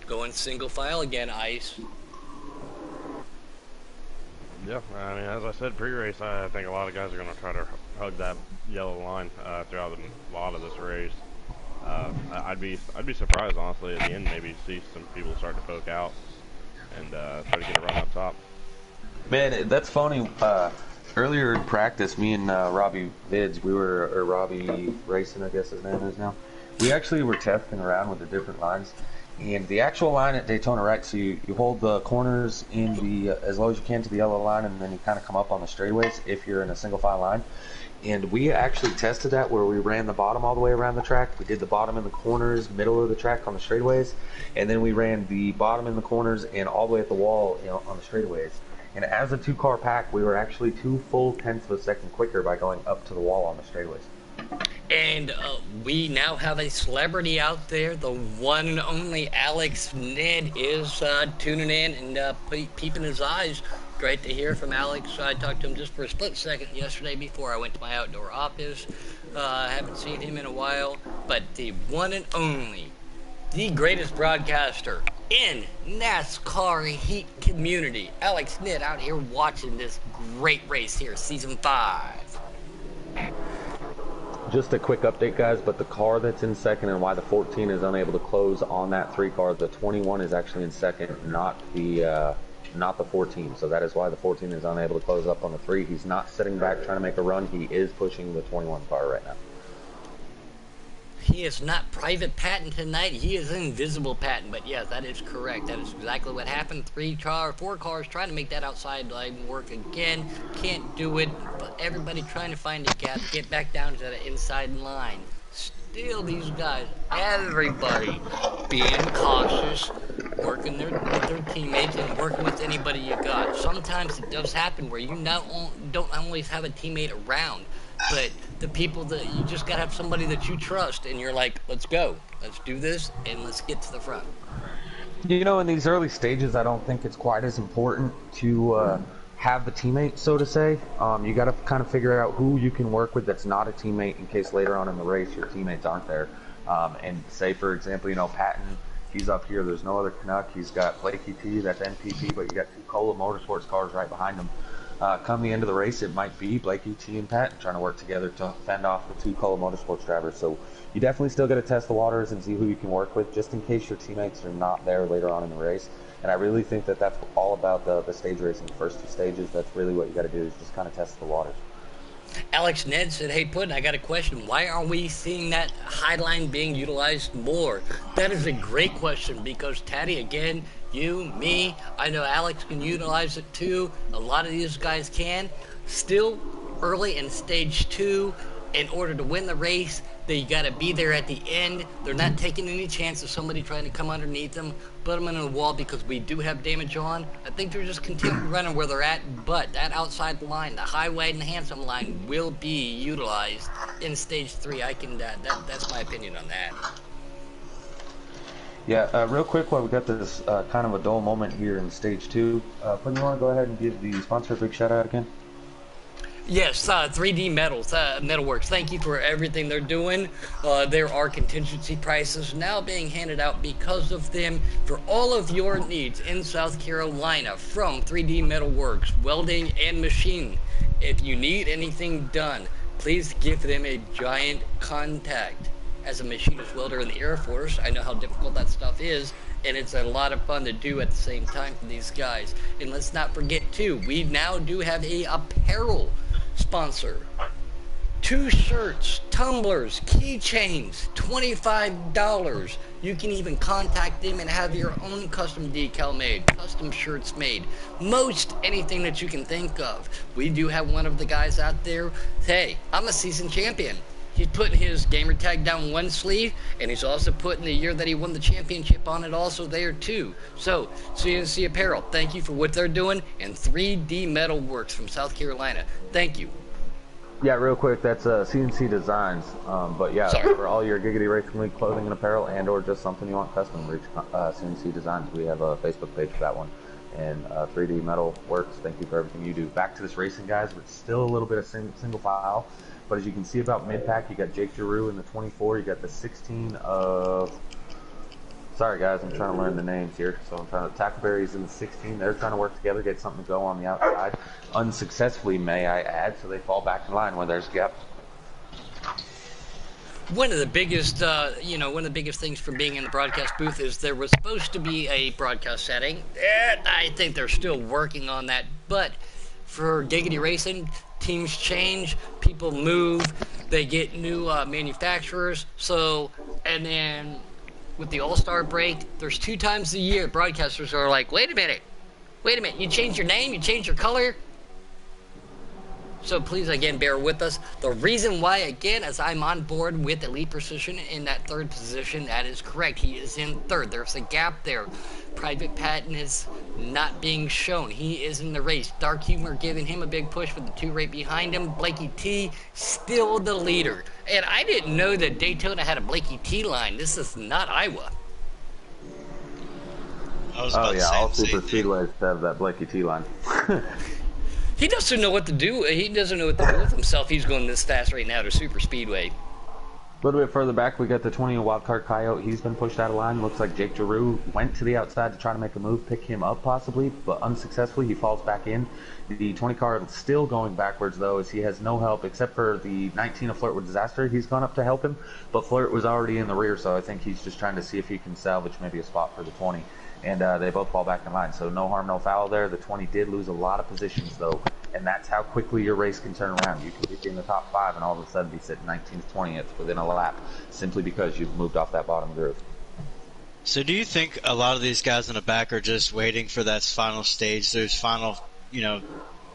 Going single file again, Ice. Yeah, I mean, as I said pre-race, I think a lot of guys are going to try to hug that yellow line throughout a lot of this race. I'd be surprised, honestly, at the end maybe see some people start to poke out and try to get a run up top. Man, that's funny. Earlier in practice, me and Robbie Vids, or Robbie Racing, I guess his name is now, we actually were testing around with the different lines. And the actual line at Daytona, right, so you hold the corners in the as low as you can to the yellow line, and then you kind of come up on the straightaways if you're in a single file line. And we actually tested that where we ran the bottom all the way around the track. We did the bottom in the corners, middle of the track on the straightaways, and then we ran the bottom in the corners and all the way at the wall, on the straightaways. And as a 2-car pack, we were actually 2 full tenths of a second quicker by going up to the wall on the straightaways. And we now have a celebrity out there. The one and only Alex Ned is tuning in and peeping his eyes. Great to hear from Alex. I talked to him just for a split second yesterday before I went to my outdoor office. I haven't seen him in a while. But the one and only, the greatest broadcaster in NASCAR Heat community, Alex Ned, out here watching this great race here, Season 5. Just a quick update, guys, but the car that's in second and why the 14 is unable to close on that 3 car, the 21 is actually in second, not the 14. So that is why the 14 is unable to close up on the 3. He's not sitting back trying to make a run. He is pushing the 21 car right now. He is not Private Patton tonight. He is Invisible Patton. But yeah, that is correct. That is exactly what happened. 4 cars trying to make that outside line work again. Can't do it. But everybody trying to find a gap, get back down to the inside line. Still, these guys, everybody being cautious, working with their teammates and working with anybody you got. Sometimes it does happen where you don't always have a teammate around. But the people that you just gotta have somebody that you trust, and you're like, let's go, let's do this, and let's get to the front. In these early stages, I don't think it's quite as important to have the teammate, so to say. You got to kind of figure out who you can work with that's not a teammate in case later on in the race your teammates aren't there. And say, for example, Patton, he's up here. There's no other Canuck. He's got Blakey T, that's NPP, but you got 2 Cola Motorsports cars right behind him. Come the end of the race, it might be Blakey, T, and Pat trying to work together to fend off the 2 Cola Motorsports drivers. So you definitely still got to test the waters and see who you can work with, just in case your teammates are not there later on in the race. And I really think that that's all about the stage racing, the first 2 stages. That's really what you got to do, is just kind of test the waters. Alex Ned said, hey, Puddin', I got a question. Why aren't we seeing that high line being utilized more? That is a great question, because Taddy, again, you, me, I know Alex can utilize it too. A lot of these guys can. Still early in stage 2, in order to win the race, they got to be there at the end. They're not taking any chance of somebody trying to come underneath them, put them in a wall, because we do have damage on. I think they're just continuing running where they're at, but that outside line, the highway and the handsome line, will be utilized in stage 3. I can that's my opinion on that. Yeah, real quick, while we got this kind of a dull moment here in stage 2, Puddin', you want to go ahead and give the sponsor a big shout out again? Yes, 3D Metalworks. Thank you for everything they're doing. There are contingency prices now being handed out because of them for all of your needs in South Carolina from 3D Metalworks, welding and machine. If you need anything done, please give them a giant contact. As a machinist welder in the Air Force, I know how difficult that stuff is, and it's a lot of fun to do at the same time for these guys. And let's not forget too, we now do have a apparel sponsor. 2 shirts, tumblers, keychains, $25. You can even contact them and have your own custom decal made, custom shirts made, most anything that you can think of. We do have one of the guys out there. Hey, I'm a seasoned champion. He's putting his gamer tag down one sleeve, and he's also putting the year that he won the championship on it also there too. So, CNC Apparel, thank you for what they're doing, and 3D Metalworks from South Carolina. Thank you. Yeah, real quick, that's CNC Designs. But yeah, Sorry. for all your Giggity Racing League clothing and apparel, and or just something you want custom, reach CNC Designs. We have a Facebook page for that one. And 3D Metal Works, thank you for everything you do. Back to this racing, guys. We're still a little bit of single file. But as you can see about mid-pack, you got Jake Giroux in the 24. You got the 16 of... Sorry, guys, I'm trying to learn the names here. So I'm trying to... Tackleberry's in the 16. They're trying to work together, get something to go on the outside. Unsuccessfully, may I add, so they fall back in line when there's gaps. One of the biggest, one of the biggest things from being in the broadcast booth is there was supposed to be a broadcast setting. And I think they're still working on that. But for Giggity Racing, teams change, people move, they get new manufacturers. So, and then with the All-Star break, there's 2 times a year broadcasters are like, wait a minute, you changed your name, you changed your color. So please, again, bear with us. The reason why, again, as I'm on board with Elite Precision in that 3rd position, that is correct. He is in 3rd. There's a gap there. Private Patton is not being shown. He is in the race. Dark Humor giving him a big push with the 2 right behind him. Blakey T, still the leader. And I didn't know that Daytona had a Blakey T line. This is not Iowa. All super speedways have that Blakey T line. He doesn't know what to do. He doesn't know what to do with himself. He's going this fast right now to Super Speedway. A little bit further back, we got the 20 Wildcard Coyote. He's been pushed out of line. Looks like Jake Giroux went to the outside to try to make a move, pick him up possibly, but unsuccessfully. He falls back in. The 20 car still going backwards, though, as he has no help except for the 19 of Flirt with Disaster. He's gone up to help him, but Flirt was already in the rear, so I think he's just trying to see if he can salvage maybe a spot for the 20. And they both fall back in line, so no harm, no foul there. The 20 did lose a lot of positions, though, and that's how quickly your race can turn around. You can be in the top 5 and all of a sudden be sitting 19th, 20th within a lap simply because you've moved off that bottom groove. So do you think a lot of these guys in the back are just waiting for that final stage, those final,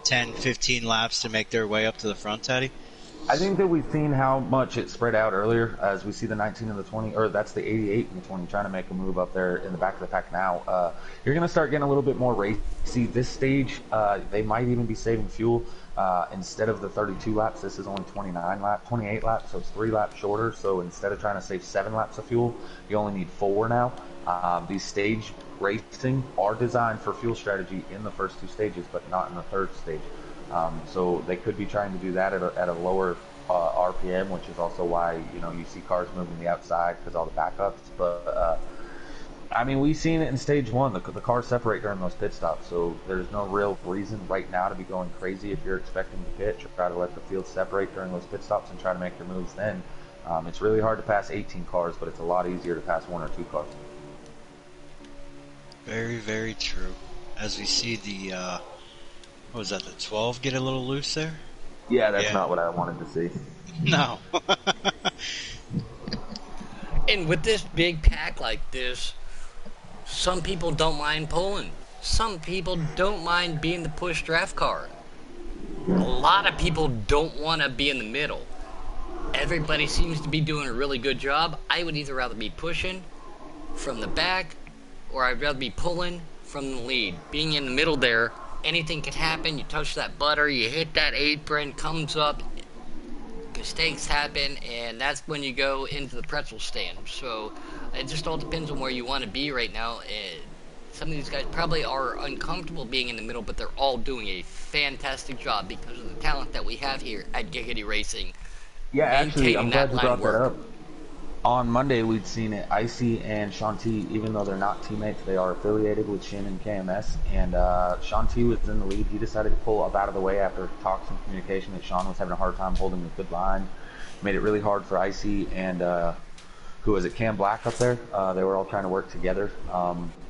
10, 15 laps to make their way up to the front, Teddy? I think that we've seen how much it spread out earlier as we see the 19 and the 20, or that's the 88 and the 20 trying to make a move up there in the back of the pack now. You're going to start getting a little bit more racy. This stage, they might even be saving fuel. Instead of the 32 laps, this is only 28 laps, so it's 3 laps shorter. So instead of trying to save 7 laps of fuel, you only need 4 now. These stage racing are designed for fuel strategy in the first 2 stages, but not in the 3rd stage. So they could be trying to do that at a lower RPM, which is also why you see cars moving the outside because all the backups. But I mean, we've seen it in stage one. The cars separate during those pit stops, so there's no real reason right now to be going crazy if you're expecting to pit. Try to let the field separate during those pit stops and try to make your moves then. It's really hard to pass 18 cars, but it's a lot easier to pass 1 or 2 cars. Very, very true. As we see the, what was that, the 12 get a little loose there? Yeah, that's not what I wanted to see. No. And with this big pack like this, some people don't mind pulling. Some people don't mind being the push draft car. A lot of people don't want to be in the middle. Everybody seems to be doing a really good job. I would either rather be pushing from the back, or I'd rather be pulling from the lead. Being in the middle there, anything can happen. You touch that butter, you hit that apron, comes up, mistakes happen, and that's when you go into the pretzel stand. So it just all depends on where you want to be right now. Some of these guys probably are uncomfortable being in the middle, but they're all doing a fantastic job because of the talent that we have here at Giggity Racing. Yeah, actually, I'm glad you brought that work. up. On Monday, we'd seen it. Icy and Shanti, even though they're not teammates, they are affiliated with Shin and KMS. And Shanti was in the lead. He decided to pull up out of the way after talks and communication that Sean was having a hard time holding a good line. Made it really hard for Icy and who was it, Cam Black up there. They were all trying to work together.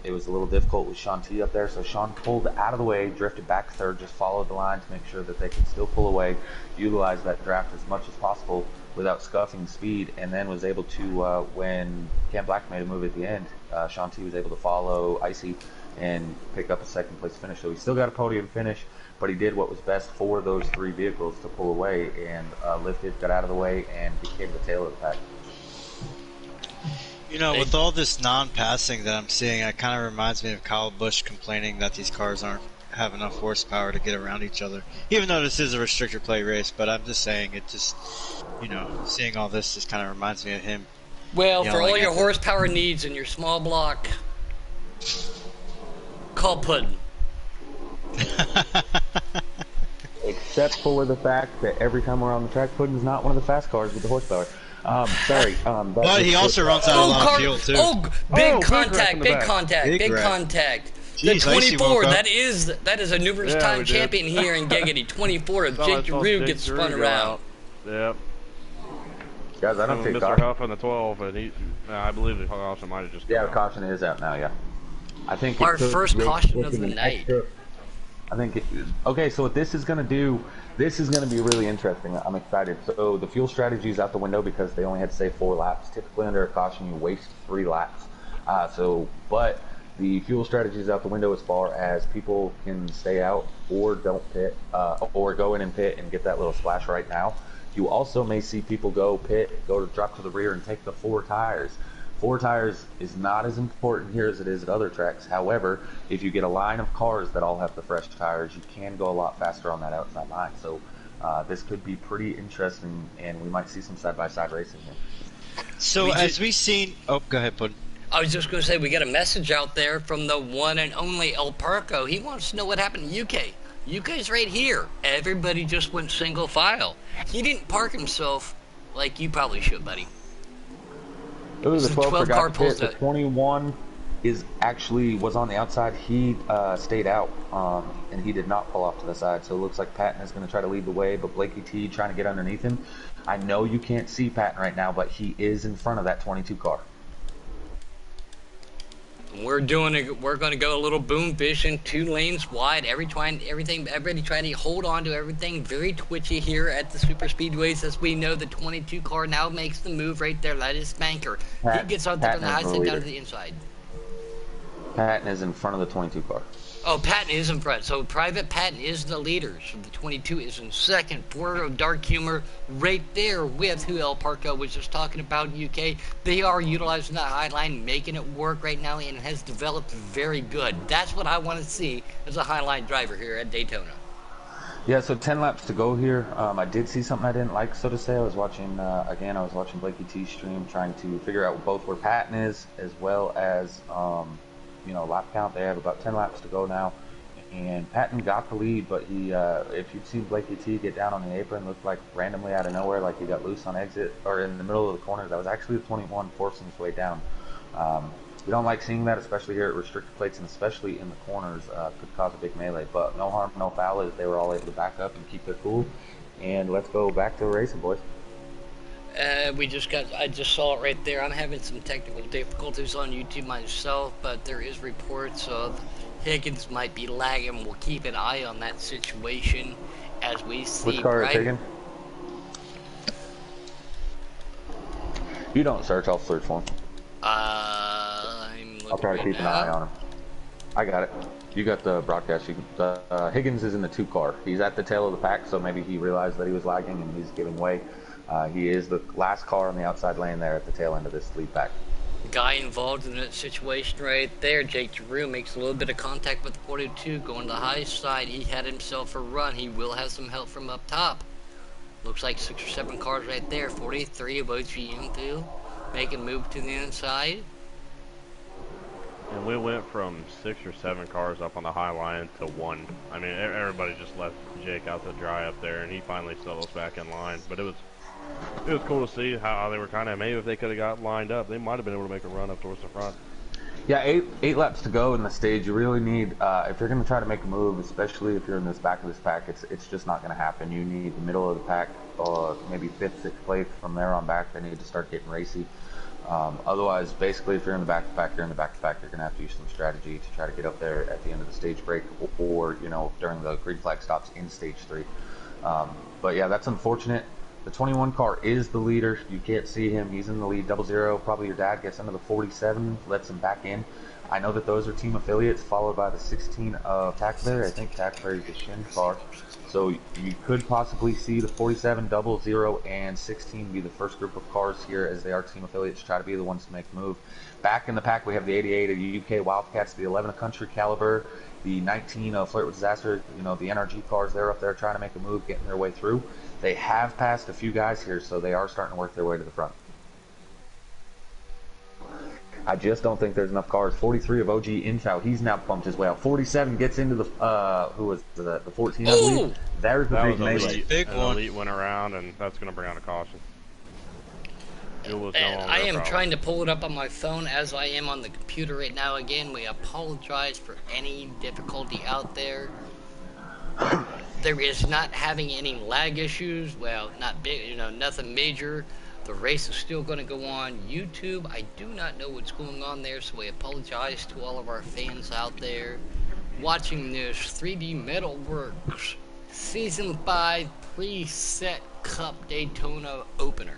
It was a little difficult with Shanti up there, so Sean pulled out of the way, drifted back third, just followed the line to make sure that they could still pull away, utilize that draft as much as possible without scuffing speed, and then was able to, when Cam Black made a move at the end, Shanti was able to follow Icy and pick up a second place finish. So he still got a podium finish, but he did what was best for those 3 vehicles to pull away and lifted, got out of the way, and became the tail of the pack. You know, with all this non-passing that I'm seeing, it kind of reminds me of Kyle Busch complaining that these cars aren't have enough horsepower to get around each other. Even though this is a restrictor plate race, but I'm just saying it just, you know, seeing all this just kind of reminds me of him. Well, for all your horsepower needs in your small block, call pudding. Except for the fact that every time we're on the track, Puddin's not one of the fast cars with the horsepower. Sorry. But he also runs out of a lot of fuel, too. Big contact. Jeez, the 24, that is a numerous time champion here in Giggity. 24 of Jake Giroux gets spun around. Yep. Guys, I don't think Mr. Huff on the 12, and I believe the caution might have just the caution is out now, yeah. I think our first caution of the night. I think okay, so what this is going to do, this is going to be really interesting. I'm excited. So the fuel strategy is out the window because they only had to say 4 laps. Typically under a caution, you waste 3 laps. But the fuel strategy is out the window as far as people can stay out or don't pit, or go in and pit and get that little splash right now. You also may see people go pit, go to drop to the rear and take the 4 tires. 4 tires is not as important here as it is at other tracks. However, if you get a line of cars that all have the fresh tires, you can go a lot faster on that outside line. So this could be pretty interesting, and we might see some side-by-side racing here. So as we've seen... Oh, go ahead, Bud. I was just going to say, we got a message out there from the one and only El Parco. He wants to know what happened to UK. UK's right here. Everybody just went single file. He didn't park himself like you probably should, buddy. Ooh, the 12 car forgot to pulls pit. The 21 was on the outside. He stayed out, and he did not pull off to the side. So it looks like Patton is going to try to lead the way, but Blakey T trying to get underneath him. I know you can't see Patton right now, but he is in front of that 22 car. We're going to go a little boom fishing, 2 lanes wide. Everybody trying to hold on to everything. Very twitchy here at the super speedways, as we know the 22 car now makes the move right there. That is Spanker. He gets out there from the high side down to the inside. Patton is in front of the 22 car. Oh, Patton is in front. So Private Patton is the leader. So the 22 is in second. For Dark Humor right there with who El Parco was just talking about, UK. They are utilizing that high line, making it work right now, and it has developed very good. That's what I want to see as a high line driver here at Daytona. Yeah, so 10 laps to go here. I did see something I didn't like, so to say. I was watching Blakey T stream, trying to figure out both where Patton is, as well as lap count. They have about 10 laps to go now, and Patton got the lead, but he if you'd seen Blakey T get down on the apron, looked like randomly out of nowhere, like he got loose on exit or in the middle of the corner. That was actually the 21 forcing his way down. We don't like seeing that, especially here at restricted plates and especially in the corners. Could cause a big melee, but no harm, no foul, as they were all able to back up and keep their cool. And let's go back to racing, boys. I just saw it right there. I'm having some technical difficulties on YouTube myself, but there is reports of Higgins might be lagging. We'll keep an eye on that situation as we see. Which car is Higgins? You don't search, I'll search for him. I'll try to keep an eye on him. I got it. You got the broadcast. Higgins is in the 2 car. He's at the tail of the pack, so maybe he realized that he was lagging and he's giving way. He is the last car on the outside lane there at the tail end of this lead pack. The guy involved in that situation right there, Jake Giroux, makes a little bit of contact with the 42, going to the high side. He had himself a run. He will have some help from up top. Looks like 6 or 7 cars right there. 43 of OGM through, making a move to the inside. And we went from 6 or 7 cars up on the high line to 1. I mean, everybody just left Jake out to dry up there, and he finally settled us back in line. But it was cool to see how they were kind of, maybe if they could have got lined up, they might have been able to make a run up towards the front. Yeah, eight laps to go in the stage. You really need, if you're going to try to make a move, especially if you're in this back of this pack, it's just not going to happen. You need the middle of the pack, maybe 5th, 6th place. From there on back, they need to start getting racy. Otherwise, basically, if you're in the back of the pack, you're in the back of the pack. You're going to have to use some strategy to try to get up there at the end of the stage break, or during the green flag stops in stage 3. But yeah, that's unfortunate. The 21 car is the leader. You can't see him. He's in the lead, 0-0. Probably your dad gets into the 47, lets him back in. I know that those are team affiliates, followed by the 16 of Tackberry. I think Tackberry is the Shin car. So you could possibly see the 47, 0-0, and 16 be the first group of cars here, as they are team affiliates, try to be the ones to make the move. Back in the pack, we have the 88 of UK Wildcats, the 11 of Country Caliber, the 19 of Flirt with Disaster. The NRG cars, they're up there trying to make a move, getting their way through. They have passed a few guys here, so they are starting to work their way to the front. I just don't think there's enough cars. 43 of OG Info, he's now bumped his way out. 47 gets into the, who was the 14, I believe. There's the big melee. Big one. Elite went around, and that's going to bring out a caution. And I am trying to pull it up on my phone as I am on the computer right now. Again, we apologize for any difficulty out there. There is not having any lag issues. Well, not big, nothing major. The race is still going to go on YouTube. I do not know what's going on there, so I apologize to all of our fans out there watching this 3D Metalworks Season 5 Preset Cup Daytona opener.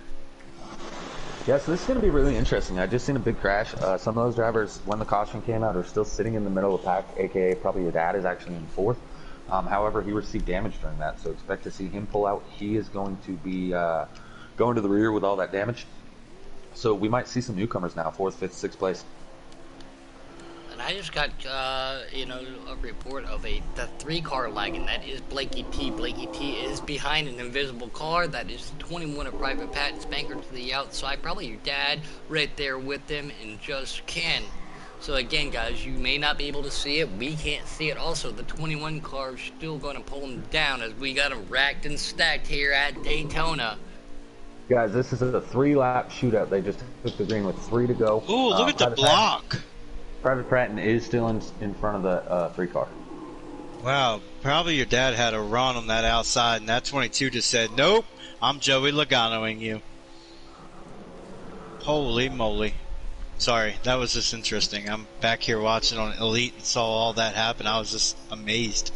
Yeah, so this is going to be really interesting. I just seen a big crash. Some of those drivers, when the caution came out, are still sitting in the middle of the pack, aka probably your dad is actually in 4th. However, he received damage during that, so expect to see him pull out. He is going to be going to the rear with all that damage. So we might see some newcomers now, 4th, 5th, 6th place. And I just got, a report of the 3 car lagging. That is Blakey T. Blakey T is behind an invisible car. That is 21 of Private Pat Spanker to the outside. Probably your dad right there with them, and just Ken. So again, guys, you may not be able to see it. We can't see it. Also, the 21 car is still going to pull them down as we got them racked and stacked here at Daytona. Guys, this is a 3-lap shootout. They just took the green with 3 to go. Ooh, look at the block. Private Pratt is still in front of the 3 car. Wow, probably your dad had a run on that outside, and that 22 just said, nope, I'm Joey Loganoing you. Holy moly. Sorry, that was just interesting. I'm back here watching on Elite and saw all that happen. I was just amazed.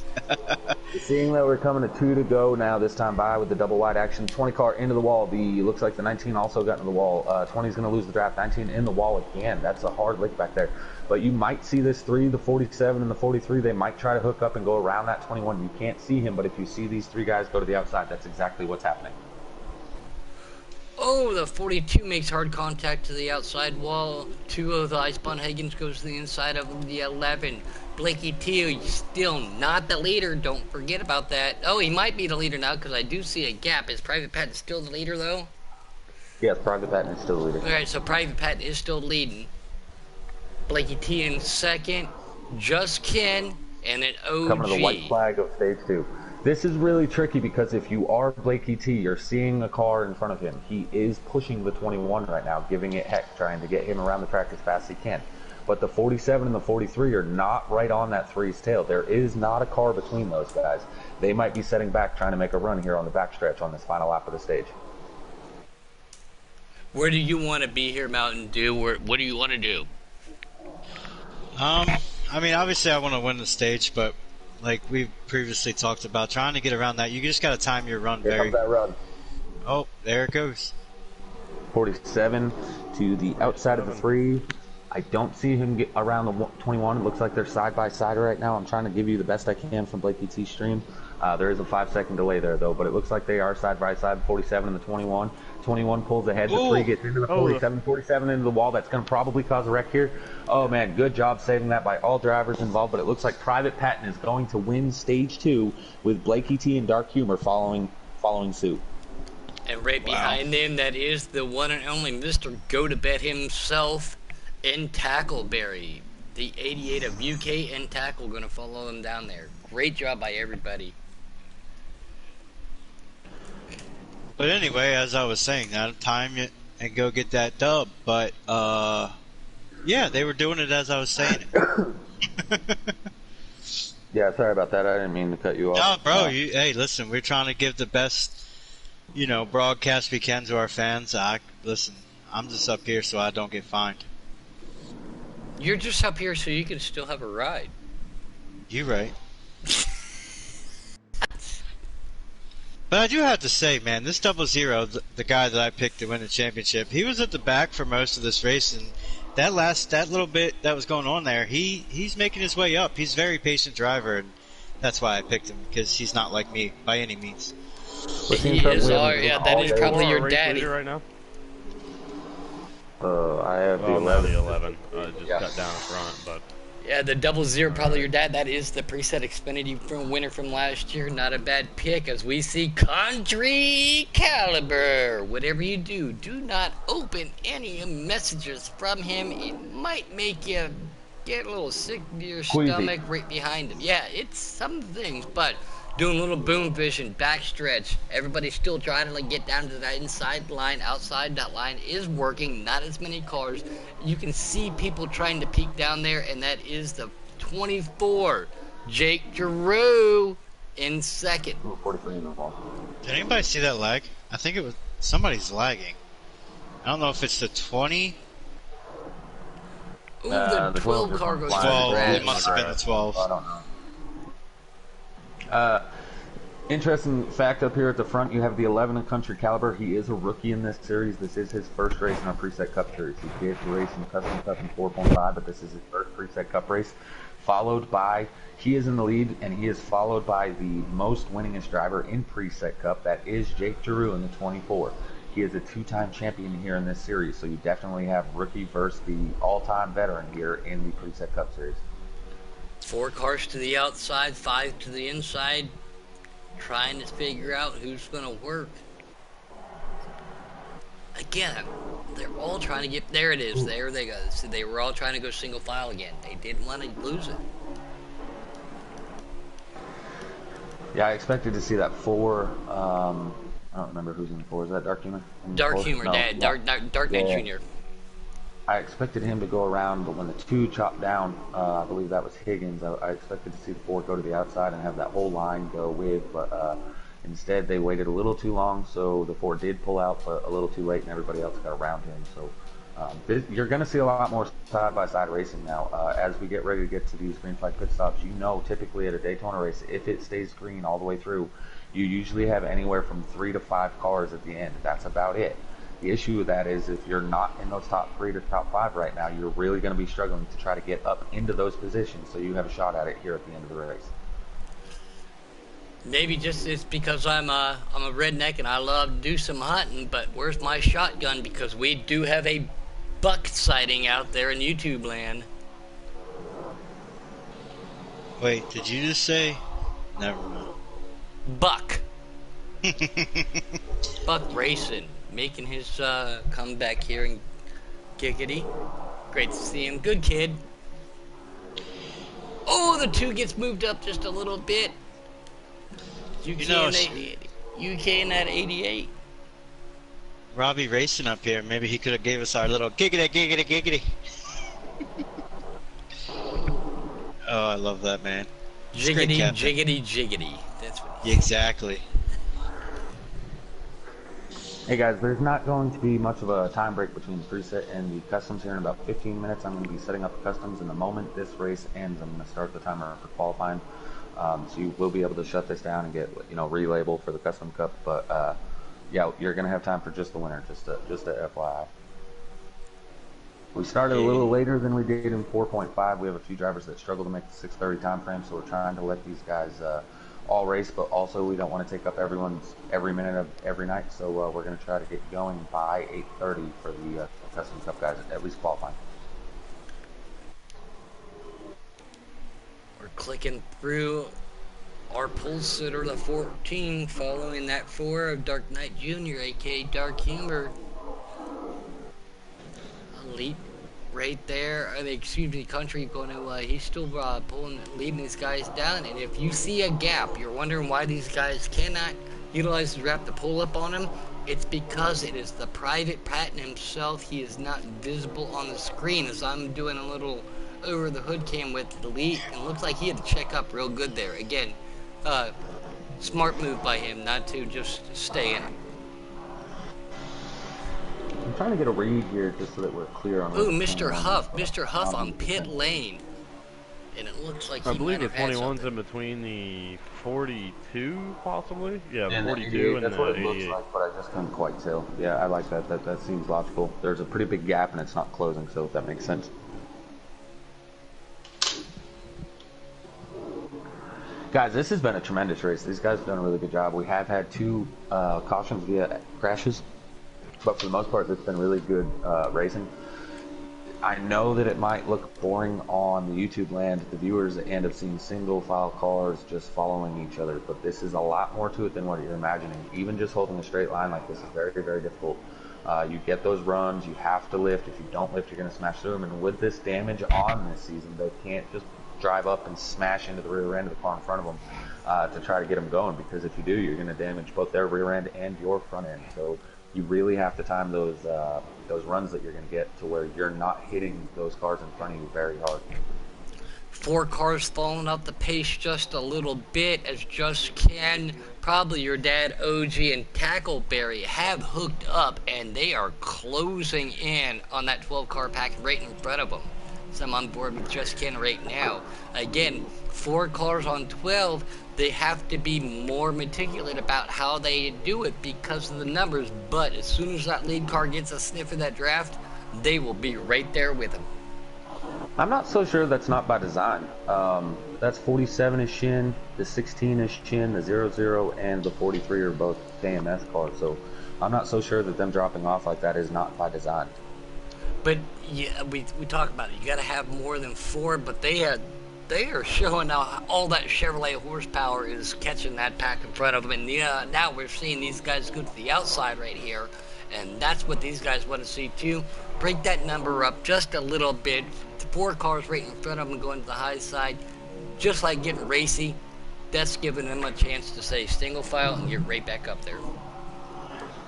Seeing that we're coming to 2 to go now, this time by with the double wide action. 20 car into the wall. Looks like the 19 also got into the wall. 20 is going to lose the draft. 19 in the wall again. That's a hard lick back there. But you might see this 3, the 47 and the 43. They might try to hook up and go around that 21. You can't see him, but if you see these 3 guys go to the outside, that's exactly what's happening. Oh, the 42 makes hard contact to the outside wall. 2 of the Iceborne Higgins goes to the inside of the 11. Blakey T still not the leader. Don't forget about that. Oh, he might be the leader now because I do see a gap. Is Private Patton still the leader, though? Yes, Private Patton is still the leader. All right, so Private Patton is still leading. Blakey T in second. Just Ken and an OG. Coming to the white flag of stage 2. This is really tricky because if you are Blakey T, you're seeing a car in front of him. He is pushing the 21 right now, giving it heck, trying to get him around the track as fast as he can. but the 47 and the 43 are not right on that 3's tail. There is not a car between those guys. They might be setting back, trying to make a run here on the backstretch on this final lap of the stage. Where do you want to be here, Mountain Dew? What do you want to do? I mean, obviously I want to win the stage, but like we've previously talked about, trying to get around that, you just got to time your run Here very. comes that run. Oh, there it goes. 47 to the outside of the 3. I don't see him get around the 21. It looks like they're side by side right now. I'm trying to give you the best I can from Blake ET stream. There is a 5-second delay there though, but it looks like they are side by side. 47 and the 21. 21 pulls ahead. The 3 gets into the 47. 47 into the wall. That's going to probably cause a wreck here. Oh man, good job saving that by all drivers involved. But it looks like Private Patton is going to win stage 2 with Blake ET and Dark Humor following suit. And right behind them, that is the one and only Mr. Go-to-Bed himself in Tackleberry. The 88 of UK and Tackle going to follow them down there. Great job by everybody. But anyway, as I was saying, that time it and go get that dub. But yeah, they were doing it as I was saying it. Yeah, sorry about that. I didn't mean to cut you off. No, bro. Hey, listen, we're trying to give the best, broadcast we can to our fans. Listen, I'm just up here so I don't get fined. You're just up here so you can still have a ride. You right. But I do have to say, man, this 00, the guy that I picked to win the championship, he was at the back for most of this race, and that little bit that was going on there, he's making his way up. He's a very patient driver, and that's why I picked him, because he's not like me by any means. He is that is probably your daddy. Right now? I have the 11. Not the 11. Just Yeah. cut down in front, but... Yeah, the 00, probably your dad. That is the preset Xfinity winner from last year. Not a bad pick, as we see Country Caliber. Whatever you do, do not open any messages from him. It might make you get a little sick to your stomach right behind him. Yeah, it's some things, but doing a little boom fishing, backstretch. Everybody's still trying to get down to that inside line. Outside that line is working. Not as many cars. You can see people trying to peek down there, and that is the 24, Jake Giroux in second. 43 in the wall. Did anybody see that lag? I think it was somebody's lagging. I don't know if it's the 20. Ooh, the 12 car goes to the 12. grass. It must have been the 12. I don't know. Interesting fact up here at the front, you have the 11 in Country Caliber. He is a rookie in this series. This is his first race in our Preset Cup series. He did race in Custom Cup in 4.5, but this is his first Preset Cup race. He is in the lead, and he is followed by the most winningest driver in Preset Cup. That is Jake Giroux in the 24. He is a 2-time champion here in this series, so you definitely have rookie versus the all-time veteran here in the Preset Cup series. 4 cars to the outside, 5 to the inside, trying to figure out who's going to work. Again, they're all trying to get, there it is, there they go. So they were all trying to go single file again. They didn't want to lose it. Yeah, I expected to see that 4, I don't remember who's in the 4. Is that Dark Humor? Dark Humor, no, Dad, Dark Man Jr. I expected him to go around, but when the 2 chopped down, I believe that was Higgins, I expected to see the 4 go to the outside and have that whole line go with, but instead they waited a little too long, so the 4 did pull out, but a little too late, and everybody else got around him. So you're going to see a lot more side-by-side racing now. As we get ready to get to these green flag pit stops, typically at a Daytona race, if it stays green all the way through, you usually have anywhere from 3 to 5 cars at the end. That's about it. The issue with that is if you're not in those top 3 to top 5 right now, you're really going to be struggling to try to get up into those positions so you have a shot at it here at the end of the race. Maybe just it's because I'm a redneck and I love to do some hunting, but where's my shotgun? Because we do have a buck sighting out there in YouTube land. Wait, did you just say? Never mind. Buck. Buck racing. Making his comeback here in Giggity. Great to see him. Good kid. Oh, the 2 gets moved up just a little bit. UK in that 88. Robbie racing up here. Maybe he could have gave us our little giggity, giggity, giggity. Oh, I love that, man. He's a great Jiggity, captain. jiggity, jiggity. That's what he Yeah, exactly. Hey guys, there's not going to be much of a time break between the preset and the customs here in about 15 minutes. I'm going to be setting up the customs, and the moment this race ends, I'm going to start the timer for qualifying. So you will be able to shut this down and get, relabel for the custom cup. But yeah, you're going to have time for just the winner, just a FYI. We started a little later than we did in 4.5. We have a few drivers that struggle to make the 6:30 time frame, so we're trying to let these guys all race, but also we don't want to take up every minute of every night, so we're going to try to get going by 8:30 for the custom cup guys, at least qualifying. We're clicking through our pole sitter, the 14, following that 4 of Dark Knight Jr., aka Dark Humor. Elite right there. Excuse me, Country going to, he's still leading these guys down. And if you see a gap, you're wondering why these guys cannot utilize the wrap to pull up on him. It's because it is the private Patton himself. He is not visible on the screen as I'm doing a little over the hood cam with Elite. And it looks like he had to check up real good there. Again, smart move by him not to just stay in. I'm trying to get a read here just so that we're clear on. Ooh, Mr. Huff on pit lane. And it looks like I believe the 21's in between the 42, possibly? Yeah, the 42 and that's the what it 88. looks like, but I just couldn't quite tell. Yeah, I like that. That seems logical. There's a pretty big gap and it's not closing, so if that makes sense. Guys, this has been a tremendous race. These guys have done a really good job. We have had 2 cautions via crashes, but for the most part, it's been really good racing. I know that it might look boring on the YouTube land, the viewers, and have seen single file cars just following each other, but this is a lot more to it than what you're imagining. Even just holding a straight line like this is very, very difficult. You get those runs, you have to lift. If you don't lift, you're going to smash through them, and with this damage on this season, they can't just drive up and smash into the rear end of the car in front of them to try to get them going, because if you do, you're going to damage both their rear end and your front end. So you really have to time those runs that you're going to get to where you're not hitting those cars in front of you very hard. 4 cars falling off the pace just a little bit, as just can probably your dad, OG, and Tackleberry have hooked up, and they are closing in on that 12-car pack right in front of them. So I'm on board with Just Ken right now. Again, 4 cars on 12. They have to be more meticulous about how they do it because of the numbers. But as soon as that lead car gets a sniff of that draft, they will be right there with them. I'm not so sure that's not by design. That's 47 is Shin, the 16 is Shin, the 00 and the 43 are both KMS cars. So I'm not so sure that them dropping off like that is not by design. But yeah, we talk about it. You got to have more than 4, but they are showing now all that Chevrolet horsepower is catching that pack in front of them. And now we're seeing these guys go to the outside right here. And that's what these guys want to see too. Break that number up just a little bit. 4 cars right in front of them going to the high side. Just like getting racy. That's giving them a chance to say single file and get right back up there.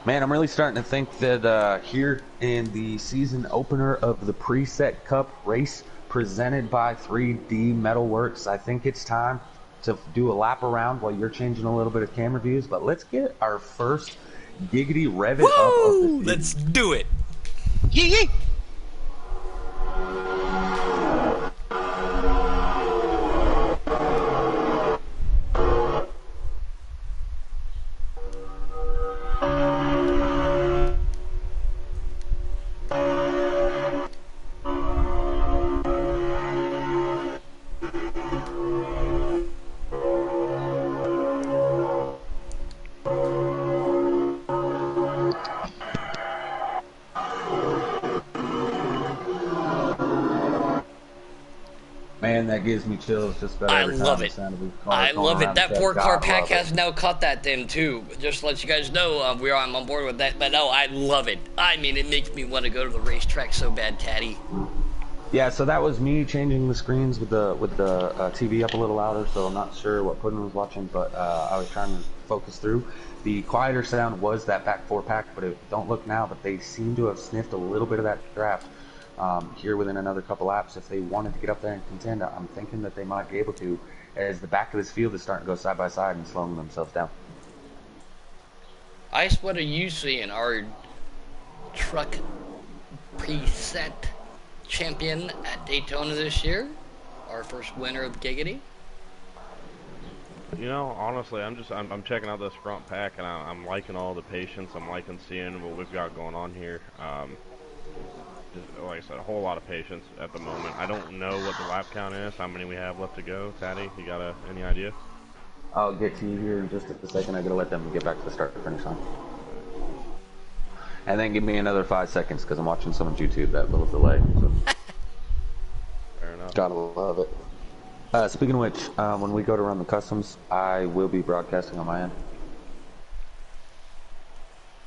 Man, I'm really starting to think that here in the season opener of the Preset Cup race presented by 3D Metalworks, I think it's time to do a lap around while you're changing a little bit of camera views. But let's get our first giggity rev it up of the season. Let's do it. Yee yee! Man, that gives me chills just about every time. I love it. I love it. That 4-car pack has now caught that then too. Just to let you guys know, I'm on board with that. But no, I love it. I mean, it makes me want to go to the racetrack so bad, Taddy. Yeah, so that was me changing the screens with the TV up a little louder. So I'm not sure what Puddin was watching, but I was trying to focus through. The quieter sound was that back 4 pack, but don't look now. But they seem to have sniffed a little bit of that draft. here within another couple laps. If they wanted to get up there and contend, I'm thinking that they might be able to, as the back of this field is starting to go side by side and slowing themselves down. Ice, what are you seeing? Our truck preset champion at Daytona this year? Our first winner of Giggity? You know, honestly, I'm checking out this front pack, and I'm liking all the patience. I'm liking seeing what we've got going on here. Just, like I said, a whole lot of patience at the moment. I don't know what the lap count is, how many we have left to go. Taddy, you got any idea? I'll get to you here in just a second. I gotta let them get back to the start finish line. And then give me another 5 seconds because I'm watching some on YouTube, that little delay. So. Fair enough. Gotta love it. Speaking of which, when we go to run the customs, I will be broadcasting on my end.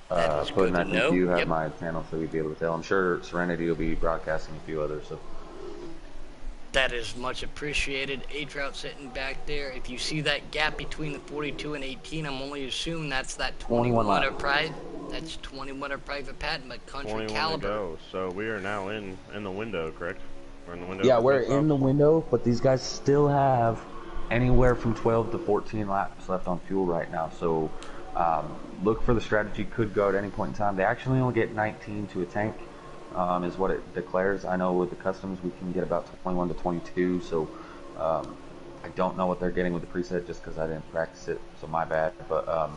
But I think you have my channel, so you'll be able to tell. I'm sure Serenity will be broadcasting a few others. So. That is much appreciated. A-Trout sitting back there. If you see that gap between the 42 and 18, I'm only assuming that's that 21 of private. That's 21 of private patent, but country 21 caliber. To go. So we are now in the window, correct? We're in the window. Yeah, we're in the window, but these guys still have anywhere from 12 to 14 laps left on fuel right now. So look for the strategy. Could go at any point in time. They actually only get 19 to a tank. Is what it declares. I know with the customs we can get about 21 to 22, so I don't know what they're getting with the preset just because I didn't practice it, so my bad. But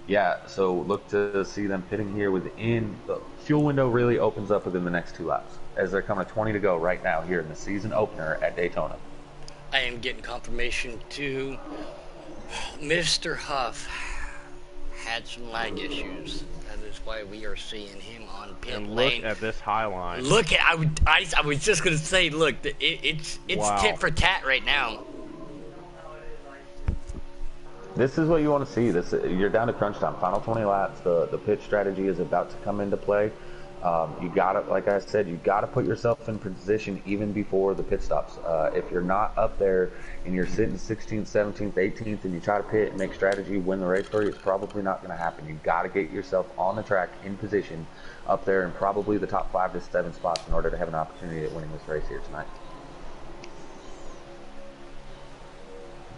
yeah, so look to see them pitting here within the fuel window. Really opens up within the next 2 laps as they're coming to 20 to go right now here in the season opener at Daytona. I am getting confirmation too. Mr. Huff had some lag issues. That is why we are seeing him on pit lane. Look at this high line. Look at I was just gonna say, look, it's wow. tit for tat right now. This is what you want to see. You're down to crunch time. Final 20 laps. The pit strategy is about to come into play. You gotta, like I said, you gotta put yourself in position even before the pit stops. If you're not up there and you're sitting 16th, 17th, 18th, and you try to pit and make strategy, win the race for you, it's probably not going to happen. You gotta get yourself on the track in position, up there in probably the top 5 to 7 spots in order to have an opportunity at winning this race here tonight.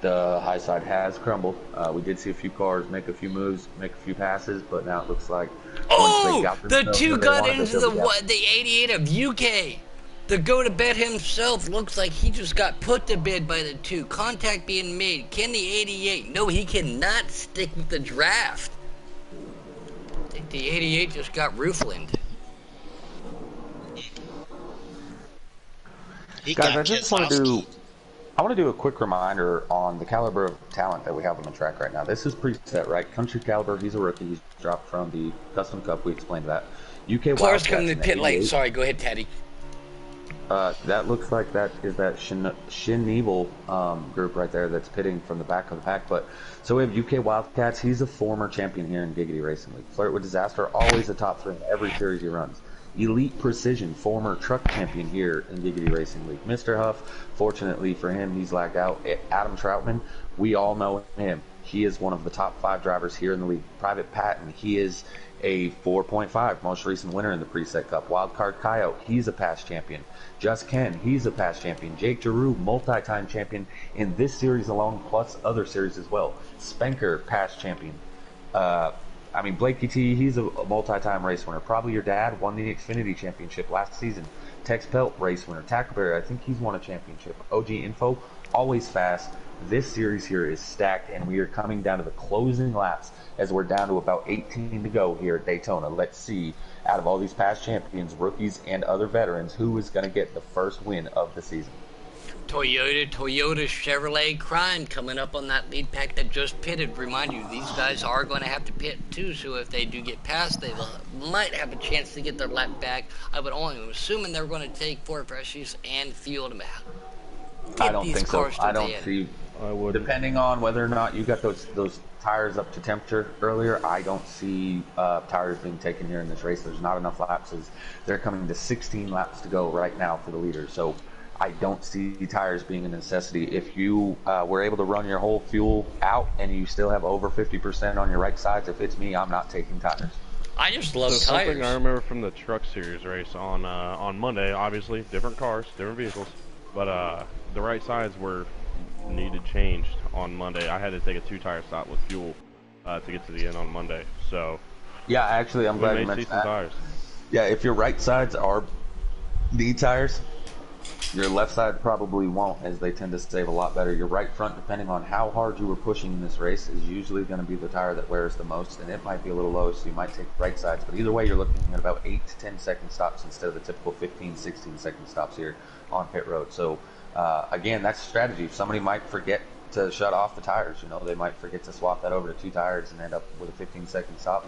The high side has crumbled. We did see a few cars make a few moves, make a few passes, but now it looks like the 2 got into the 88 of UK. The go-to-bed himself looks like he just got put to bed by the 2. Contact being made. Can the 88? No, he cannot stick with the draft. I think the 88 just got rooflined. Guys, I just want to do a quick reminder on the caliber of talent that we have on the track right now. This is preset, right? Country Caliber, he's a rookie. He's dropped from the Custom Cup. We explained that. UK Clark's coming to pit lane. Sorry, go ahead, Teddy. That looks like that is that Shin group right there that's pitting from the back of the pack. But so we have UK Wildcats. He's a former champion here in Giggity Racing League. Flirt with Disaster, always a top 3 in every series he runs. Elite Precision, former truck champion here in Giggity Racing League. Mr. Huff, fortunately for him, he's lagged out. Adam Troutman, we all know him. He is one of the top 5 drivers here in the league. Private Patton, he is a 4.5, most recent winner in the Preset Cup. Wildcard Coyote, he's a past champion. Just Ken, he's a past champion. Jake Giroux, multi-time champion in this series alone, plus other series as well. Spanker, past champion. Blakey T, he's a multi-time race winner. Probably your dad won the Xfinity Championship last season. Tex Pelt, race winner. Tackleberry, I think he's won a championship. OG Info, always fast. This series here is stacked, and we are coming down to the closing laps as we're down to about 18 to go here at Daytona. Let's see, out of all these past champions, rookies, and other veterans, who is going to get the first win of the season. Toyota, Chevrolet, Crime coming up on that lead pack that just pitted. Remind you, these guys are going to have to pit too, so if they do get past, they might have a chance to get their lap back. I would only assuming they're going to take 4 freshies and fuel them out. I don't think so. I don't see. I would. Depending on whether or not you got those tires up to temperature earlier, I don't see tires being taken here in this race. There's not enough laps. They're coming to 16 laps to go right now for the leaders. So I don't see tires being a necessity. If you were able to run your whole fuel out and you still have over 50% on your right sides, if it's me, I'm not taking tires. I just love So tires. something I remember from the Truck Series race on Monday, obviously different cars, different vehicles, but the right sides were needed changed on Monday. I had to take a 2-tire stop with fuel to get to the end on Monday. So Yeah, actually, I'm we glad you may see mentioned some that. tires. Yeah, if your right sides are knee tires, your left side probably won't, as they tend to save a lot better. Your right front, depending on how hard you were pushing in this race, is usually going to be the tire that wears the most, and it might be a little low, so you might take right sides. But either way, you're looking at about 8 to 10 second stops instead of the typical 15, 16 second stops here on pit road. So again, that's a strategy. Somebody might forget to shut off the tires. You know, they might forget to swap that over to 2 tires and end up with a 15-second stop,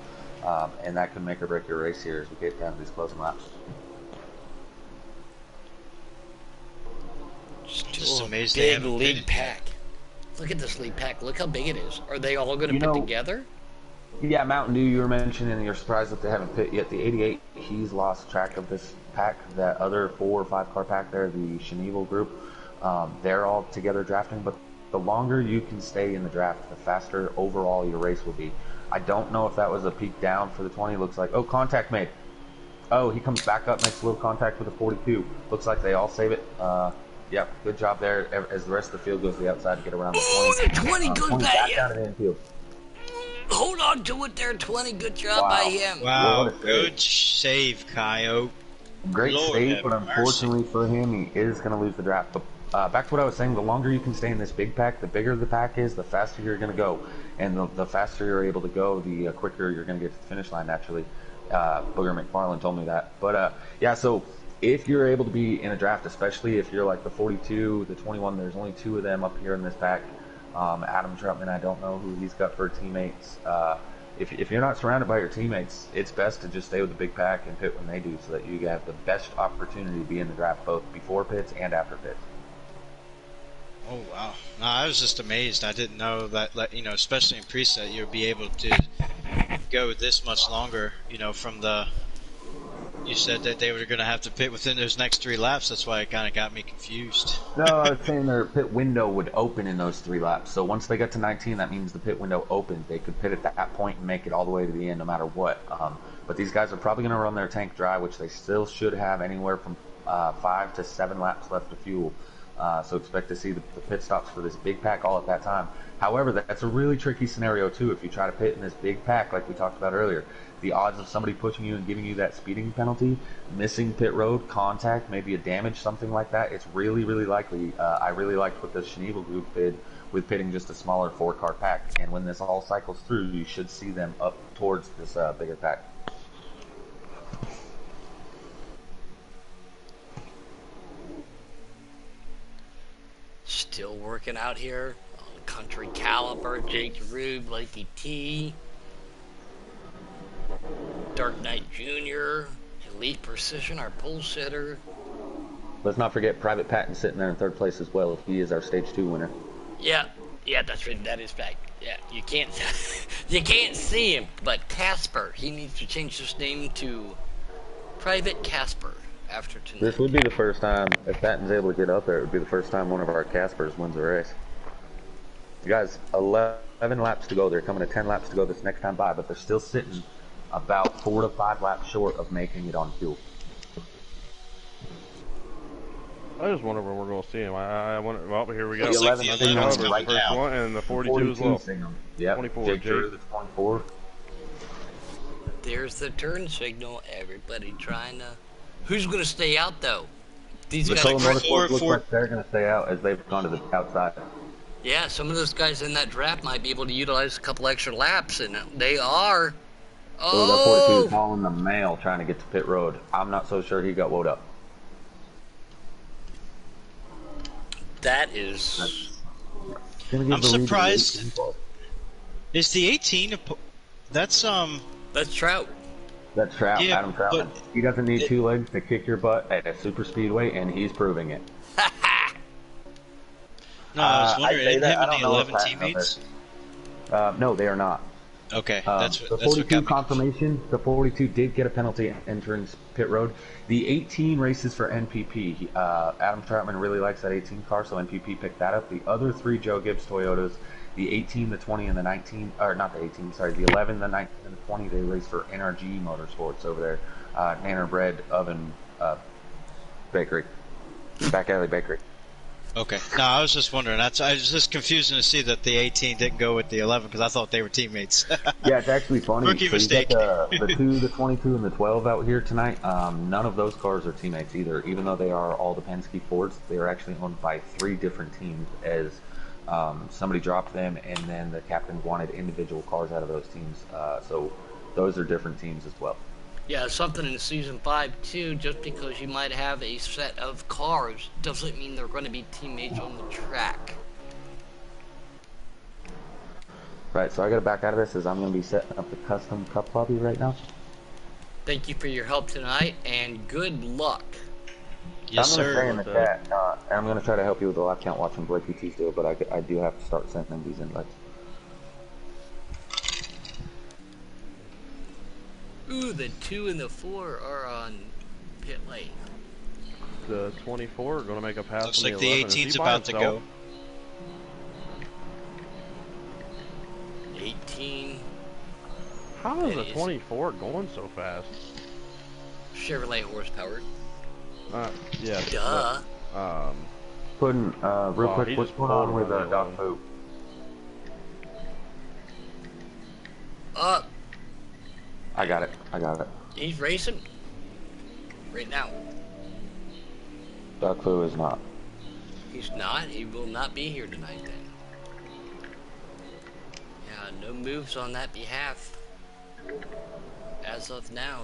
and that can make or break your race here as we get down to these closing laps. Just Still a amazed they big haven't lead pitted pack. Look at this lead pack. Look how big it is. Are they all going to pit together? Yeah, Mountain Dew, you were mentioning you're surprised that they haven't pit yet. The 88, he's lost track of this pack. That other 4 or 5 car pack there, the Schneebel group, they're all together drafting. But the longer you can stay in the draft, the faster overall your race will be. I don't know if that was a peak down for the 20. Looks like, oh, contact made. Oh, he comes back up, makes a little contact with the 42. Looks like they all save it. Yep, good job there as the rest of the field goes to the outside to get around the 20. Oh, the 20 goes 20 back. back down to the infield. Hold on to it there, 20. Good job Wow. by him. Wow, What a save. good save, Coyote. Great Lord save, have but unfortunately for him, he is going to lose the draft. But back to what I was saying, the longer you can stay in this big pack, the bigger the pack is, the faster you're going to go. And the faster you're able to go, the quicker you're going to get to the finish line, naturally. Booger McFarland told me that. But yeah, so if you're able to be in a draft, especially if you're like the 42, the 21, there's only 2 of them up here in this pack. Adam Troutman, I don't know who he's got for teammates. If you're not surrounded by your teammates, it's best to just stay with the big pack and pit when they do, so that you have the best opportunity to be in the draft both before pits and after pits. Oh wow! No, I was just amazed. I didn't know that. You know, especially in preset, you'd be able to go this much longer. You know, from the. You said that they were going to have to pit within those next 3 laps. That's why it kind of got me confused. No, I was saying their pit window would open in those 3 laps. So once they got to 19, that means the pit window opened. They could pit at that point and make it all the way to the end, no matter what. But these guys are probably going to run their tank dry, which they still should have anywhere from 5 to 7 laps left of fuel. So expect to see the pit stops for this big pack all at that time. However, that's a really tricky scenario too. If you try to pit in this big pack, like we talked about earlier, the odds of somebody pushing you and giving you that speeding penalty, missing pit road, contact, maybe a damage, something like that, it's really, really likely. I really liked what the Schneebel group did with pitting just a smaller 4-car pack. And when this all cycles through, you should see them up towards this bigger pack. Still working out here on Country Caliber, Jake Rube, Blakey T, Dark Knight Jr., Elite Precision, our pole sitter. Let's not forget Private Patton sitting there in 3rd place as well. He is our Stage 2 winner. Yeah, that's right. That is fact. Yeah, you can't you can't see him, but Casper, he needs to change his name to Private Casper after tonight. This would be the first time, if Patton's able to get up there, it would be the first time one of our Caspers wins a race. You guys, 11 laps to go. They're coming to 10 laps to go this next time by, but they're still sitting about 4 to 5 laps short of making it on fuel. I just wonder when we're going to see him. I wonder. Well, here we go. Looks like the 11's the coming first down. one, and the 42 as well. Yep. 24, Jake Jake. Drew, that's 24. There's the turn signal. Everybody trying to. Who's going to stay out though? These The guys. Solo Four- Motorsports looks four- like they're going to stay out as they've gone to the outside. Yeah, some of those guys in that draft might be able to utilize a couple extra laps, and they are. So that 42 Oh, is hauling the mail trying to get to pit road. I'm not so sure he got woed up. that is. Gonna give I'm the lead to the surprised. 18 ball. Is the 18? That's That's Trout. That's Trout, Yeah, Adam Troutman. but He doesn't need 2 legs to kick your butt at a super speedway, and he's proving it. No, I was I'd wondering, say him that. I and don't the know if 11 Patton knows teammates. No, they are not. Okay, The that's what 42 got me. confirmation, the 42 did get a penalty entering pit road. The 18 races for NPP. Adam Troutman really likes that 18 car, so NPP picked that up. The other 3 Joe Gibbs Toyotas, the 18, the 20, and the 19, or not the 18, sorry, the 11, the 19, and the 20, they race for NRG Motorsports over there. Nanner Bread Oven Bakery. Back Alley Bakery. Okay. No, I was just wondering. I was just confusing to see that the 18 didn't go with the 11 because I thought they were teammates. Yeah, it's actually funny. Rookie so mistake. You got the 2, the 22, and the 12 out here tonight. None of those cars are teammates either. Even though they are all the Penske Fords, they are actually owned by 3 different teams as somebody dropped them, and then the captain wanted individual cars out of those teams. So those are different teams as well. Yeah, something in season 5 too. Just because you might have a set of cars doesn't mean they're going to be teammates on the track. Right, so I got to back out of this as I'm going to be setting up the custom cup lobby right now. Thank you for your help tonight, and good luck. Yes, I'm going to sir. stay in the chat, and I'm going to try to help you with the live count watching Blake PT's do it, but I do have to start sending these invites. Ooh, the 2 and the 4 are on pit lane. The 24 are going to make a pass. Looks on like the the 11. Is he 18's by about to himself? go. 18 How is It a is. 24 going so fast? Chevrolet horsepower. Yeah. Duh. Putting, real Wow, quick, he what's just going on pulled with one of the Doc 11. Pope? Up. I got it. He's racing right now. Doc Fu is not. He's not. He will not be here tonight then. Yeah, no moves on that behalf. As of now,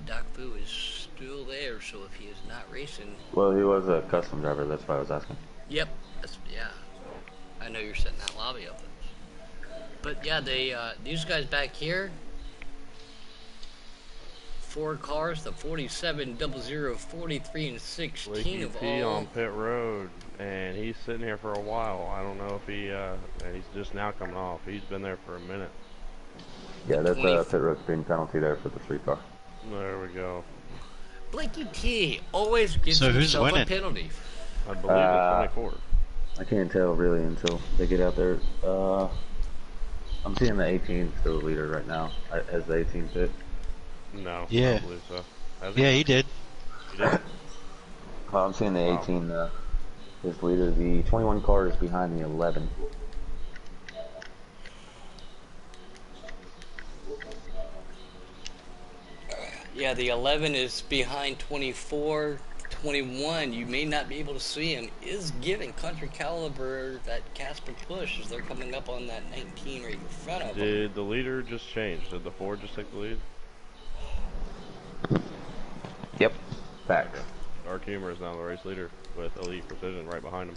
Doc Fu is still there, so if he is not racing... Well, he was a custom driver, that's why I was asking. Yep, yeah. I know you're setting that lobby up. But yeah, these guys back here, 4 cars, the 47, 00, 43, and 16 Leaky of P all. on pit road, and he's sitting here for a while. I don't know if he, and he's just now coming off. He's been there for a minute. Yeah, that's 20 a pit road speeding penalty there for the 3 car. There we go. Blakey T always gives So who's himself a winning? penalty. I believe it's 24. I can't tell really until they get out there. I'm seeing the 18 still the leader right now. Has the 18 pit? No, I Yeah. don't believe so. Has he? Yeah, he did. He did? Well, I'm seeing the Wow. 18 is leader. The 21 car is behind the 11. Yeah, the 11 is behind 24. 21, you may not be able to see him, is giving Country Caliber that Casper push as they're coming up on that 19 right in front of them. Did the leader just change? Did the Ford just take the lead? Yep. Fact. Okay. Dark Humor is now the race leader with Elite Precision right behind him.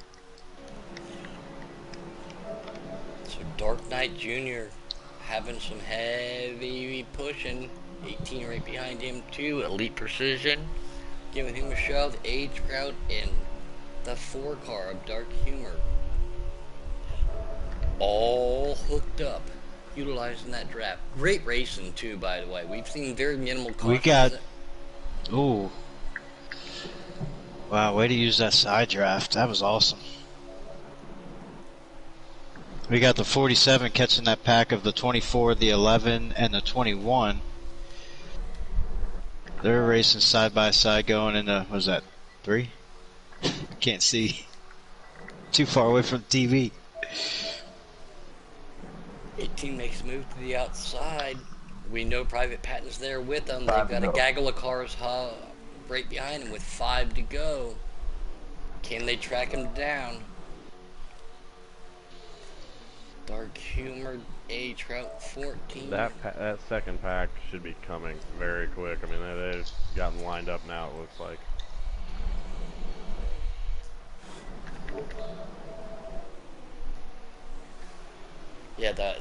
So Dark Knight Jr. having some heavy pushing. 18 right behind him too. Elite Precision giving him a shove. Age Crowd and the 4 car of Dark Humor. All hooked up, utilizing that draft. Great racing too, by the way. We've seen very minimal cautions. We got. Ooh. Wow, way to use that side draft. That was awesome. We got the 47 catching that pack of the 24, the 11, and the 21. They're racing side by side going into, what was that, 3? Can't see. Too far away from the TV. 18 makes a move to the outside. We know Private Patton's there with them. They've 5 got to a go. gaggle of cars right behind them with 5 to go. Can they track him down? Dark Humor, A Trout 14. That second pack should be coming very quick. I mean, they've gotten lined up now, it looks like. Yeah,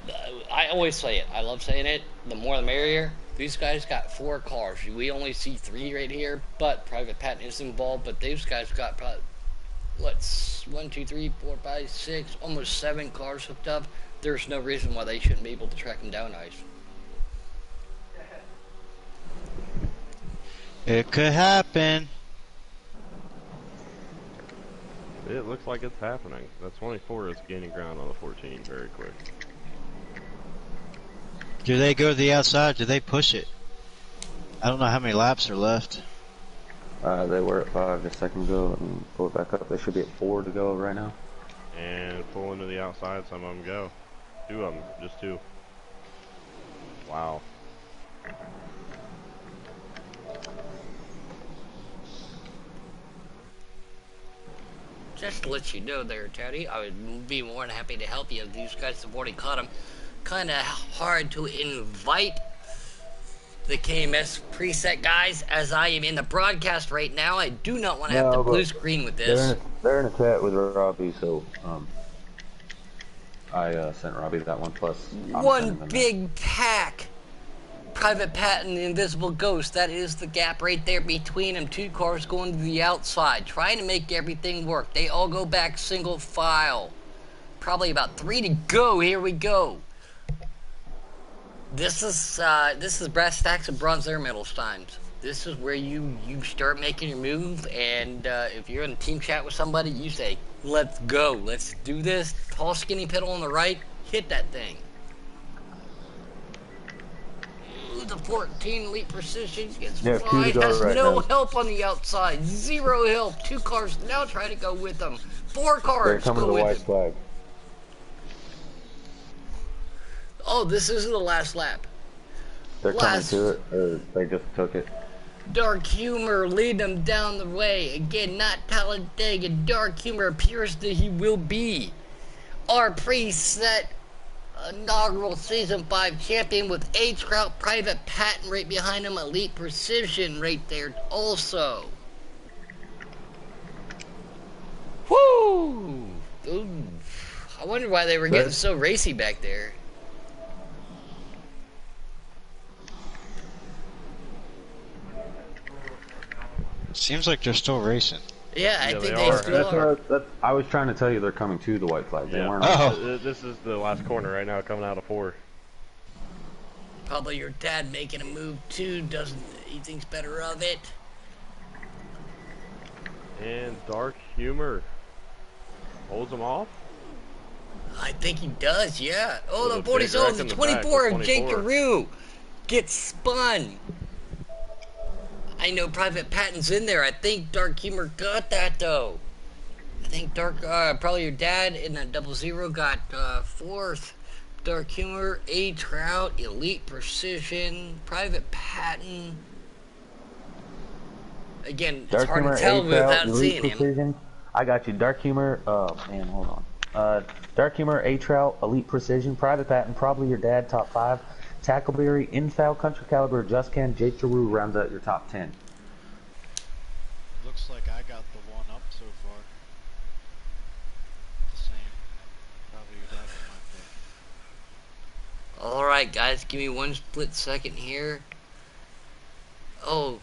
I always say it. I love saying it. The more the merrier. These guys got 4 cars. We only see 3 right here, but Private Patton is involved. But these guys got probably, 1, 2, 3, 4, 5, 6, almost 7 cars hooked up. There's no reason why they shouldn't be able to track them down, Ice. It could happen. It looks like it's happening. The 24 is gaining ground on the 14 very quick. Do they go to the outside? Do they push it? I don't know how many laps are left. They were at 5 just a second ago and pull it back up. They should be at 4 to go right now. And pull into the outside, some of them go. 2 of them, just 2. Wow. Just to let you know there, Teddy, I would be more than happy to help you if these guys have already caught him. Kind of hard to invite the KMS preset guys as I am in the broadcast right now. I do not want to have the blue screen with this. They're in a chat with Robbie, so I sent Robbie that one. Plus, one big pack. Private Patent, Invisible Ghost. That is the gap right there between them. 2 cars going to the outside, trying to make everything work. They all go back single file. Probably about 3 to go. Here we go. This is brass stacks and bronze air medals times. This is where you start making your move, and if you're in a team chat with somebody, you say, "Let's go, let's do this." Tall skinny pedal on the right, hit that thing. Ooh, the 14 Elite Precision gets fried. Has no help on the outside. 0 help. 2 cars now try to go with them. 4 cars go with them. They're coming to the white flag. Oh, this isn't the last lap. They're coming to it, or they just took it. Dark Humor lead them down the way. Again, not Talladega. Dark Humor appears that he will be our preset inaugural Season 5 champion with H-Route Private Patent right behind him. Elite Precision right there also. Woo! Ooh. I wonder why they were getting so racy back there. Seems like they're still racing. Yeah, I think they still are. I was trying to tell you they're coming to the white flag. They weren't. Oh. This is the last corner right now, coming out of 4. Probably your dad making a move too. He thinks better of it. And Dark Humor holds them off. I think he does, yeah. Oh, With the a 40 big oh, wreck the in the 24 back, of the Jake 24. Giroux gets spun. I know Private Patent's in there. I think Dark Humor got that though. I think probably your dad in that 00 got 4th. Dark Humor, A-Trout, Elite Precision, Private Patent. Again, it's hard to tell without seeing him. I got you. Dark Humor. Oh man, hold on. Dark Humor, A-Trout, Elite Precision, Private Patent, probably your dad, top 5. Tackleberry, Infoul, Country Caliber, Just Can, Jake Giroux rounds out your top 10. Looks like I got the one up so far. The same. Probably your dad with my pick. Alright guys, give me one split second here. Oh.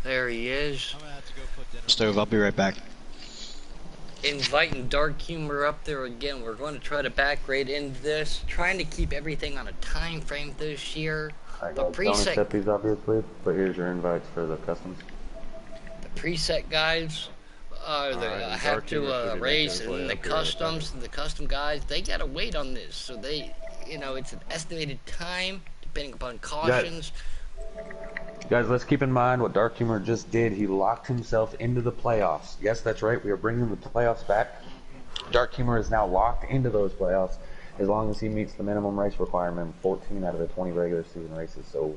There he is. I'm gonna have to go put dinner stove. I'll be right back. Inviting Dark Humor up there again. We're going to try to back right into this. Trying to keep everything on a time frame this year. Don't accept these obviously, but here's your invites for the customs. The preset guys have to race, and the customs, the custom guys, they gotta wait on this. So they, it's an estimated time depending upon cautions. Guys, let's keep in mind what Dark Humor just did. He locked himself into the playoffs. Yes, that's right. We are bringing the playoffs back. Dark Humor is now locked into those playoffs as long as he meets the minimum race requirement, 14 out of the 20 regular season races. So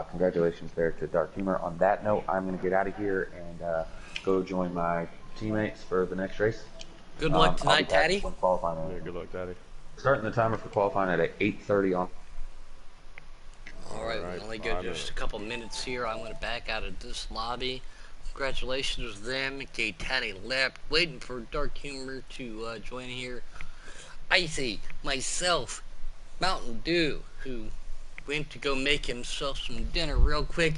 congratulations there to Dark Humor. On that note, I'm going to get out of here and go join my teammates for the next race. Good luck tonight, Taddy. Yeah, good luck, Taddy. Starting the timer for qualifying at 8:30 on. Alright, we only got just a couple minutes here. I'm going to back out of this lobby. Congratulations to them. Okay, Taddy left, waiting for Dark Humor to join here. Icy, myself, Mountain Dew, who went to go make himself some dinner real quick.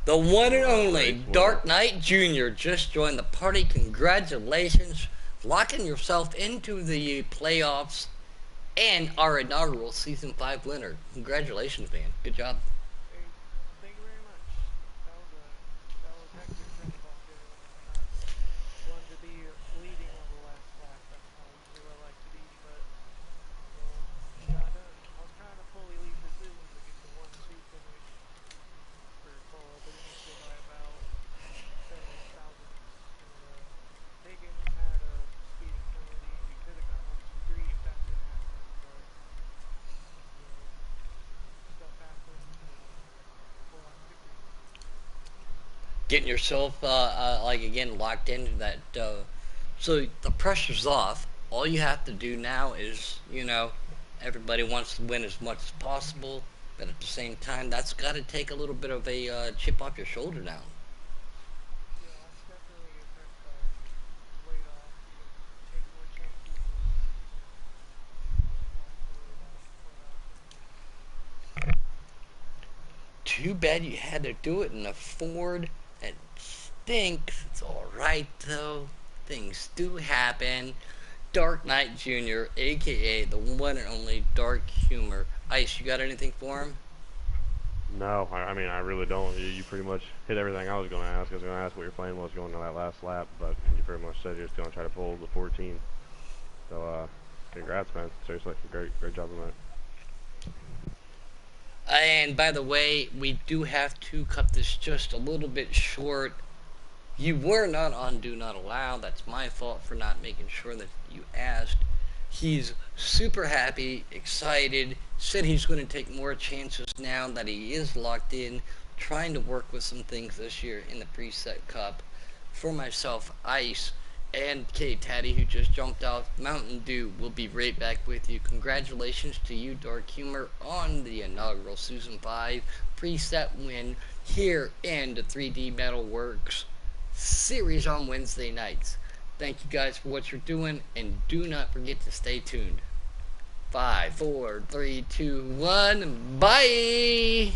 The one and only Dark Knight Jr. just joined the party. Congratulations. Locking yourself into the playoffs and our inaugural Season 5 winner. Congratulations, man. Good job. Thank you very much. That was getting yourself like again locked into that. So the pressure's off. All you have to do now is, everybody wants to win as much as possible, but at the same time, that's got to take a little bit of a chip off your shoulder now. Too bad you had to do it in a Ford. It stinks. It's alright though. Things do happen. Dark Knight Jr., aka the one and only Dark Humor. Ice, you got anything for him? No, I mean, I really don't. You pretty much hit everything I was going to ask. I was going to ask what your plan was going to that last lap, but you pretty much said you're just going to try to pull the 14. So, congrats, man. Seriously, great job on that. And by the way, we do have to cut this just a little bit short. You were not on Do Not Allow. That's my fault for not making sure that you asked. He's super happy, excited, said he's going to take more chances now that he is locked in, trying to work with some things this year in the preset cup. For myself, Ice, and K-Taddy, who just jumped off Mountain Dew, will be right back with you. Congratulations to you, Dark Humor, on the inaugural Season 5 preset win here in the 3D Metalworks series on Wednesday nights. Thank you guys for what you're doing, and do not forget to stay tuned. 5, 4, 3, 2, 1, bye!